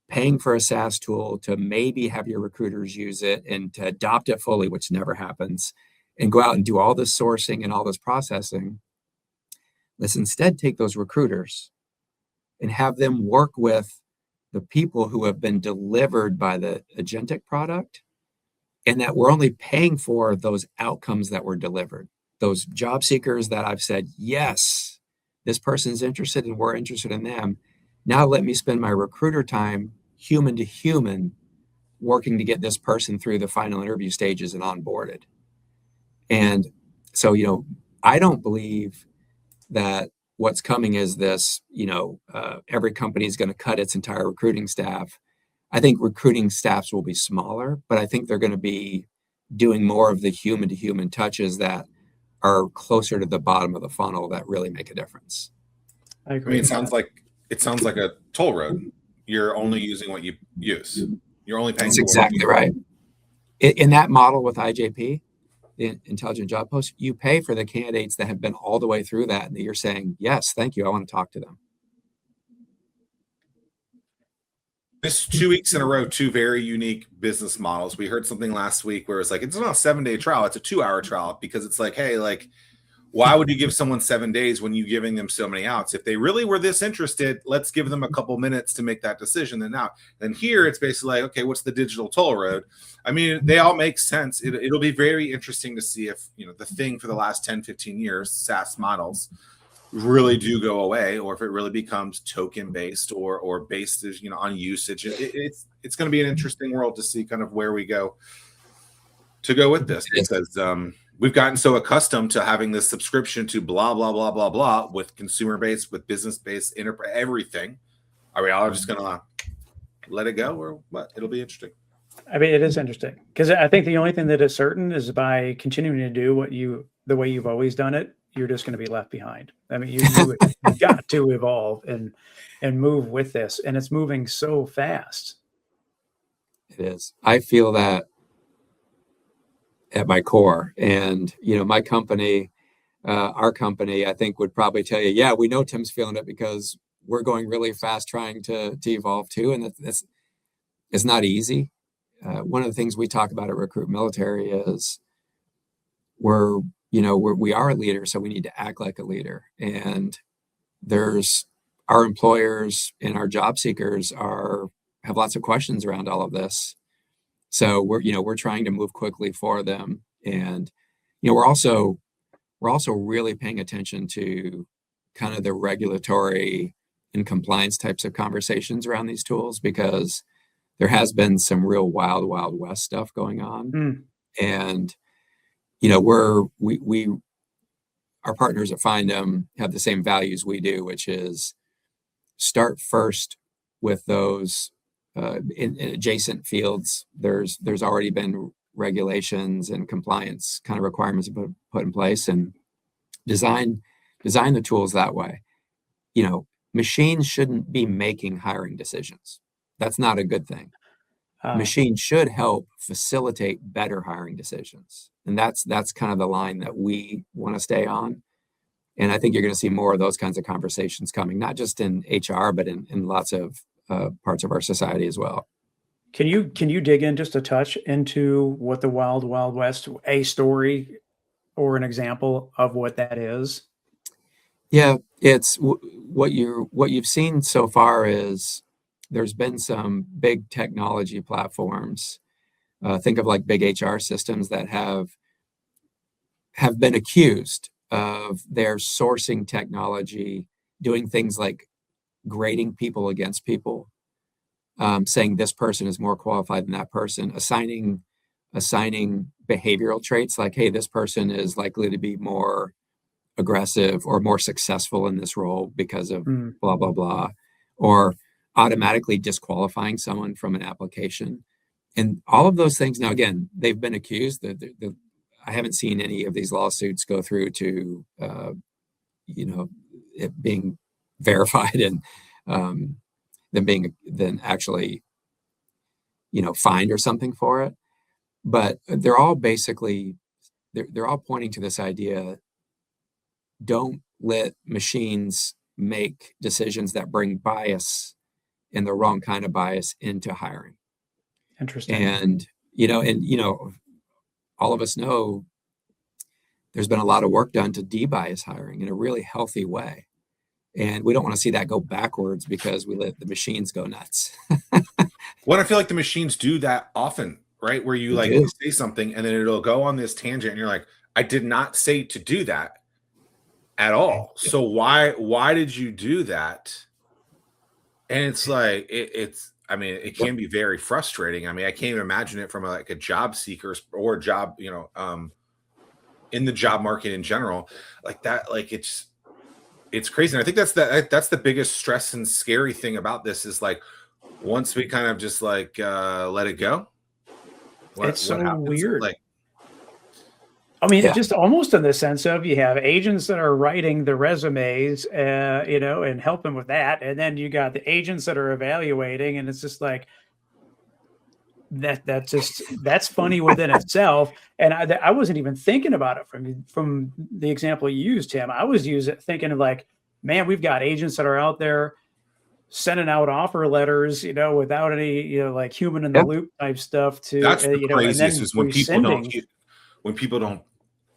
paying for a SaaS tool to maybe have your recruiters use it and to adopt it fully, which never happens, and go out and do all this sourcing and all this processing, let's instead take those recruiters and have them work with the people who have been delivered by the agentic product, and that we're only paying for those outcomes that were delivered. Those job seekers that I've said, yes, this person's interested and we're interested in them. Now let me spend my recruiter time, human to human, working to get this person through the final interview stages and onboarded. And so, I don't believe that what's coming is this, every company is going to cut its entire recruiting staff. I think recruiting staffs will be smaller, but I think they're going to be doing more of the human to human touches that are closer to the bottom of the funnel that really make a difference. I agree. It sounds like a toll road. You're only using what you use. You're only paying. That's exactly right. In that model with IJP, the intelligent job post, you pay for the candidates that have been all the way through that, and you're saying, yes, thank you, I want to talk to them. This 2 weeks in a row, two very unique business models. We heard something last week where it's like, it's not a 7-day trial, it's a 2-hour trial, because it's like, hey, like, why would you give someone 7 days when you're giving them so many outs? If they really were this interested, let's give them a couple minutes to make that decision. Then here it's basically like, okay, what's the digital toll road? I mean, they all make sense. It'll be very interesting to see if, the thing for the last 10, 15 years, SaaS models, really do go away, or if it really becomes token based or based on usage. It's going to be an interesting world to see kind of where we go with this, because we've gotten so accustomed to having this subscription to blah blah blah blah blah with consumer based, with business based, everything. Are we all just going to let it go, or what? It'll be interesting. I mean, it is interesting because I think the only thing that is certain is by continuing to do the way you've always done it, you're just going to be left behind. I mean, you've got to evolve and move with this, and it's moving so fast. It is. I feel that at my core, and my company, our company, I think would probably tell you, yeah, we know Tim's feeling it because we're going really fast trying to evolve too, and it's not easy. One of the things we talk about at RecruitMilitary is we are a leader, so we need to act like a leader. And there's our employers and our job seekers have lots of questions around all of this. So we're trying to move quickly for them. And we're also really paying attention to kind of the regulatory and compliance types of conversations around these tools, because there has been some real wild west stuff going on. And our partners at Findem have the same values we do, which is start first with those in adjacent fields. There's already been regulations and compliance kind of requirements put in place, and design the tools that way. Machines shouldn't be making hiring decisions. That's not a good thing. Machines should help facilitate better hiring decisions. And that's kind of the line that we want to stay on. And I think you're going to see more of those kinds of conversations coming, not just in HR, but in lots of parts of our society as well. Can you dig in just a touch into what the Wild West, a story or an example of what that is? Yeah, it's what you've seen so far is there's been some big technology platforms. Think of like big HR systems that have been accused of their sourcing technology, doing things like grading people against people, saying this person is more qualified than that person, assigning behavioral traits like, hey, this person is likely to be more aggressive or more successful in this role because of blah, blah, blah, or automatically disqualifying someone from an application. And all of those things, now, again, they've been accused. I haven't seen any of these lawsuits go through to, it being verified and then actually, fined or something for it. But they're all basically, they're all pointing to this idea: don't let machines make decisions that bring bias and the wrong kind of bias into hiring. Interesting. And all of us know there's been a lot of work done to de-bias hiring in a really healthy way. And we don't want to see that go backwards because we let the machines go nuts. Well, I feel like the machines do that often, right? Where you say something and then it'll go on this tangent and you're like, I did not say to do that at all. So why did you do that? And it's like, it can be very frustrating. I mean, I can't even imagine it from a job seeker or a job, in the job market in general, like that. Like it's crazy. And I think that's the biggest stress and scary thing about this is like, once we kind of just let it go, it's so weird. Like, I mean, just almost in the sense of you have agents that are writing the resumes, and helping with that. And then you got the agents that are evaluating, and it's just like, that's funny within itself. And I wasn't even thinking about it from the example you used, Tim. I was thinking of like, man, we've got agents that are out there sending out offer letters, without any, like human in the loop type stuff to, that's the craziest is when people don't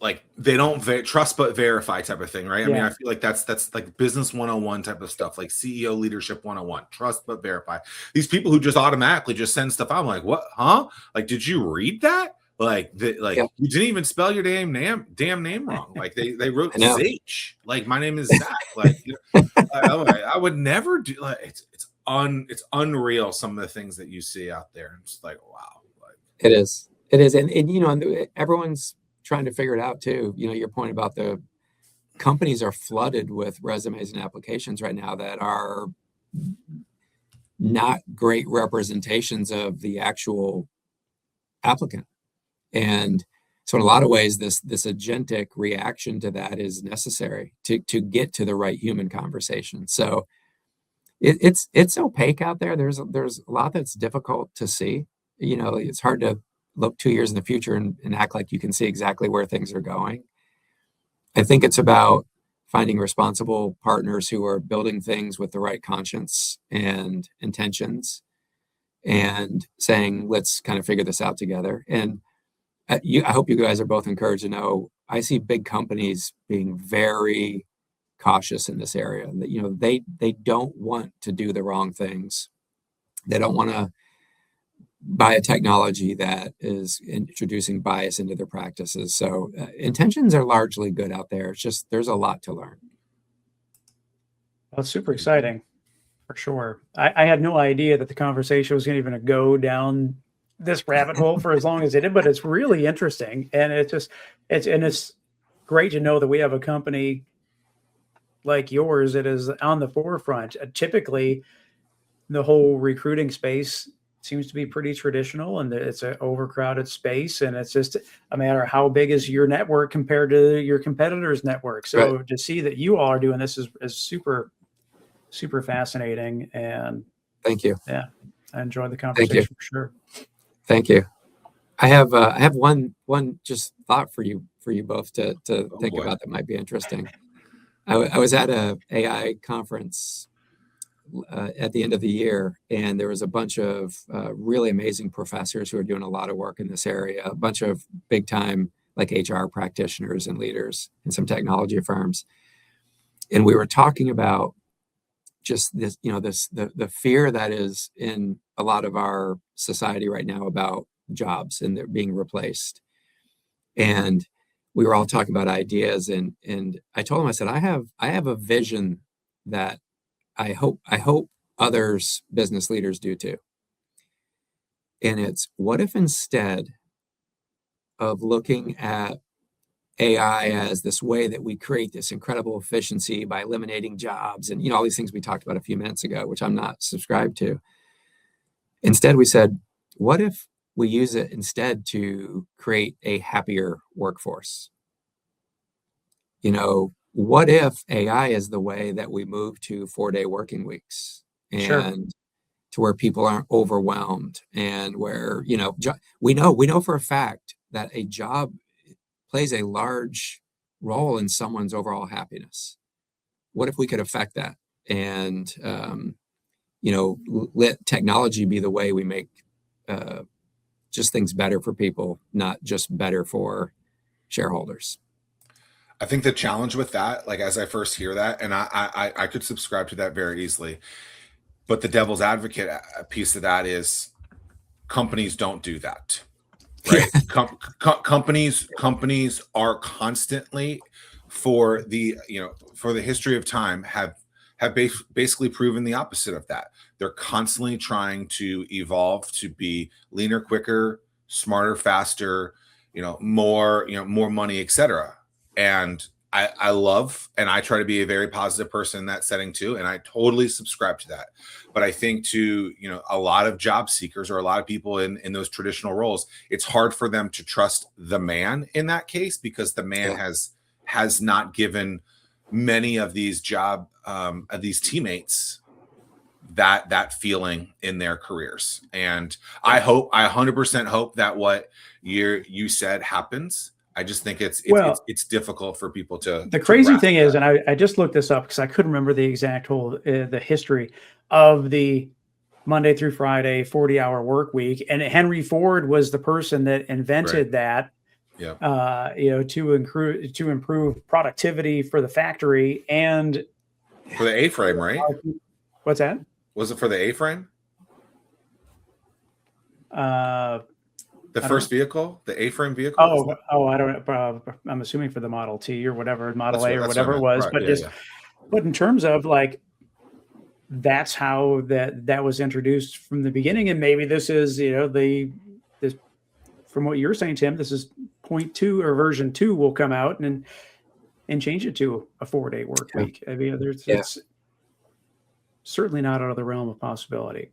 like, they don't trust but verify type of thing, right? I mean, I feel like that's like business 101 type of stuff, like CEO leadership 101, trust but verify. These people who just automatically just send stuff out, I'm like, what? Huh? Like, did you read that? Like, you didn't even spell your damn name wrong. Like they wrote Zach. Like, my name is Zach. Like, I would never do. Like, it's unreal. Some of the things that you see out there. I'm just like, wow. Like, it is, and everyone's trying to figure it out too. Your point about the companies are flooded with resumes and applications right now that are not great representations of the actual applicant. And so in a lot of ways, this agentic reaction to that is necessary to get to the right human conversation. So it's opaque out there. There's a lot that's difficult to see. It's hard to look 2 years in the future and act like you can see exactly where things are going. I think it's about finding responsible partners who are building things with the right conscience and intentions, and saying, let's kind of figure this out together. And I hope you guys are both encouraged to know I see big companies being very cautious in this area. That they don't want to do the wrong things. They don't want to buy a technology that is introducing bias into their practices. So intentions are largely good out there. It's just there's a lot to learn. Well, it's super exciting, for sure. I had no idea that the conversation was going to go down this rabbit hole for as long as it did, but it's really interesting, and it's great to know that we have a company like yours that is on the forefront. Typically, the whole recruiting space seems to be pretty traditional, and it's an overcrowded space, and it's just a matter of how big is your network compared to your competitors' network. So Right. to see that you all are doing this is super, super fascinating, and Thank you. yeah, I enjoyed the Thank you. conversation for sure. Thank you. I have one just thought for you both to think boy. about that might be interesting. I was at a AI conference at the end of the year, and there was a bunch of really amazing professors who are doing a lot of work in this area, a bunch of big time like HR practitioners and leaders in some technology firms. And we were talking about just this, the fear that is in a lot of our society right now about jobs and they're being replaced. And we were all talking about ideas, and I told him, I said, I have a vision that I hope others business leaders do too. And it's, what if instead of looking at AI as this way that we create this incredible efficiency by eliminating jobs and all these things we talked about a few minutes ago, which I'm not subscribed to. Instead, we said, what if we use it instead to create a happier workforce? What if AI is the way that we move to 4-day working weeks, and Sure. to where people aren't overwhelmed, and where, we know for a fact that a job plays a large role in someone's overall happiness. What if we could affect that and, let technology be the way we make just things better for people, not just better for shareholders? I think the challenge with that, like as I first hear that, and I could subscribe to that very easily, but the devil's advocate piece of that is companies don't do that, right? Companies are constantly, for the history of time, have basically proven the opposite of that. They're constantly trying to evolve to be leaner, quicker, smarter, faster, more money, etc. And I love, and I try to be a very positive person in that setting too, and I totally subscribe to that. But I think to a lot of job seekers or a lot of people in those traditional roles, it's hard for them to trust the man in that case, because the man has not given many of these these teammates that feeling in their careers. And I 100% hope that what you said happens. I just think it's difficult for people to. The crazy thing is, that. and I just looked this up because I couldn't remember the exact the history of the Monday through Friday 40-hour work week, and Henry Ford was the person that invented that. Yeah. To improve productivity for the factory and for the A-frame, right? What's that? Was it for the A-frame? The first vehicle, the A-frame vehicle. I don't. I'm assuming for the Model T or whatever, Model A or whatever it was. Right, but but in terms of like, that's how that was introduced from the beginning, and maybe this is this from what you're saying, Tim. This is 0.2 or version 2 will come out and change it to a 4-day work week. I mean, it's certainly not out of the realm of possibility.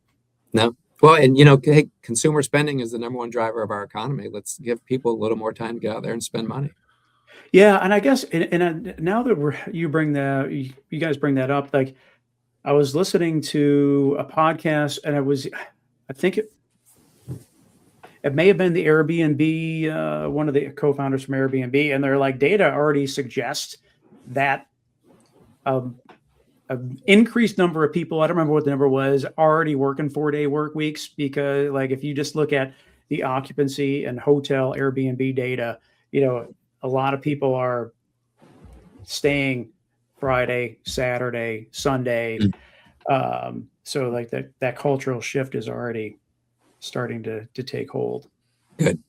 No, Well, and you know, hey, consumer spending is the number one driver of our economy. Let's give people a little more time to get out there and spend money. Yeah, and I guess, now that you guys bring that up, like I was listening to a podcast, and I think it may have been the Airbnb, one of the co-founders from Airbnb, and they're like, data already suggests that an increased number of people, I don't remember what the number was, already working 4-day work weeks, because like if you just look at the occupancy and hotel Airbnb data, you know, a lot of people are staying Friday, Saturday, Sunday. So like that cultural shift is already starting to take hold. Good.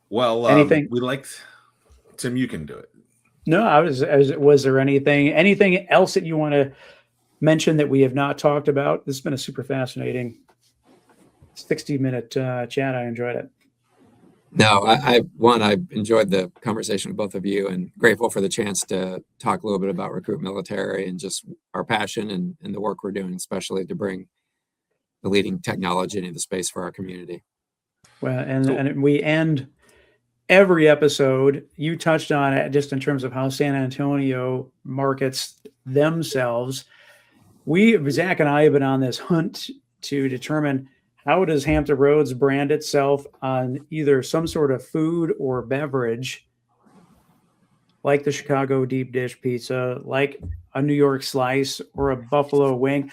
Well, anything we liked Tim. You can do it. No, was there anything else that you want to mention that we have not talked about? This has been a super fascinating 60-minute chat. I enjoyed it. No, I enjoyed the conversation with both of you, and grateful for the chance to talk a little bit about RecruitMilitary and just our passion and the work we're doing, especially to bring the leading technology into the space for our community. Well, and we end every episode. You touched on it just in terms of how San Antonio markets themselves. Zach and I have been on this hunt to determine, how does Hampton Roads brand itself on either some sort of food or beverage, like the Chicago deep dish pizza, like a New York slice, or a buffalo wing?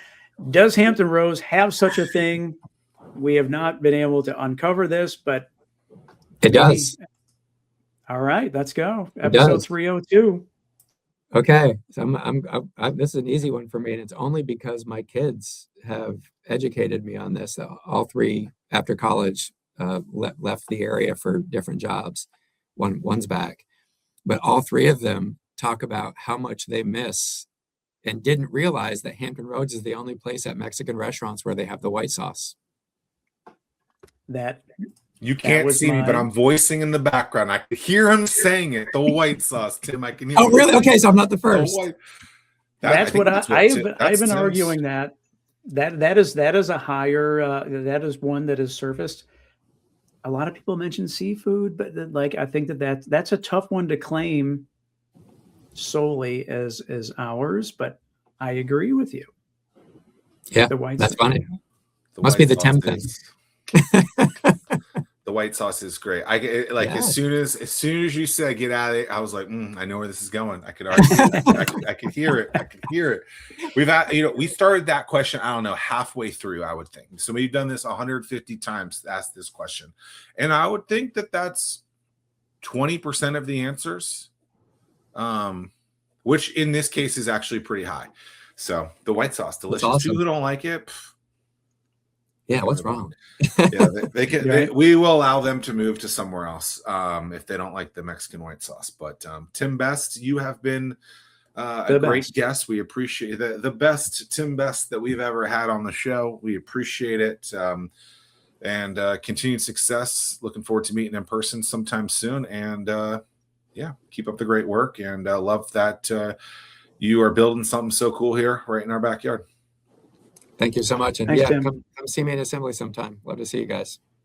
Does Hampton Roads have such a thing? We have not been able to uncover this, but it does. All right, let's go. Episode 302. Okay, so this is an easy one for me, and it's only because my kids have educated me on this. All three, after college, left the area for different jobs. One's back, but all three of them talk about how much they miss and didn't realize that Hampton Roads is the only place at Mexican restaurants where they have the white sauce. You can't see me, but I'm voicing in the background. I can hear him saying it. The white sauce, Tim. I can hear. Oh, really? Okay, so I'm not the first. That's what I've been arguing. That is a higher. That is one that is surfaced. A lot of people mention seafood, but I think that's a tough one to claim solely as ours. But I agree with you. Yeah, that's funny. Must be the Tim thing. The white sauce is great. As soon as you said get out of it, I was like, I know where this is going. I could already I could hear it. I could hear it. We've had, we started that question, I don't know, halfway through, I would think. So we've done this 150 times to ask this question. And I would think that that's 20% of the answers, which in this case is actually pretty high. So the white sauce, delicious. Awesome. People who don't like it, yeah, what's wrong? Yeah, they can. We will allow them to move to somewhere else if they don't like the Mexican white sauce. But Tim Best, you have been a great guest. We appreciate the best Tim Best that we've ever had on the show. We appreciate it, and continued success. Looking forward to meeting in person sometime soon. And keep up the great work. And love that you are building something so cool here right in our backyard. Thank you so much. And Thanks, come see me in assembly sometime. Love to see you guys.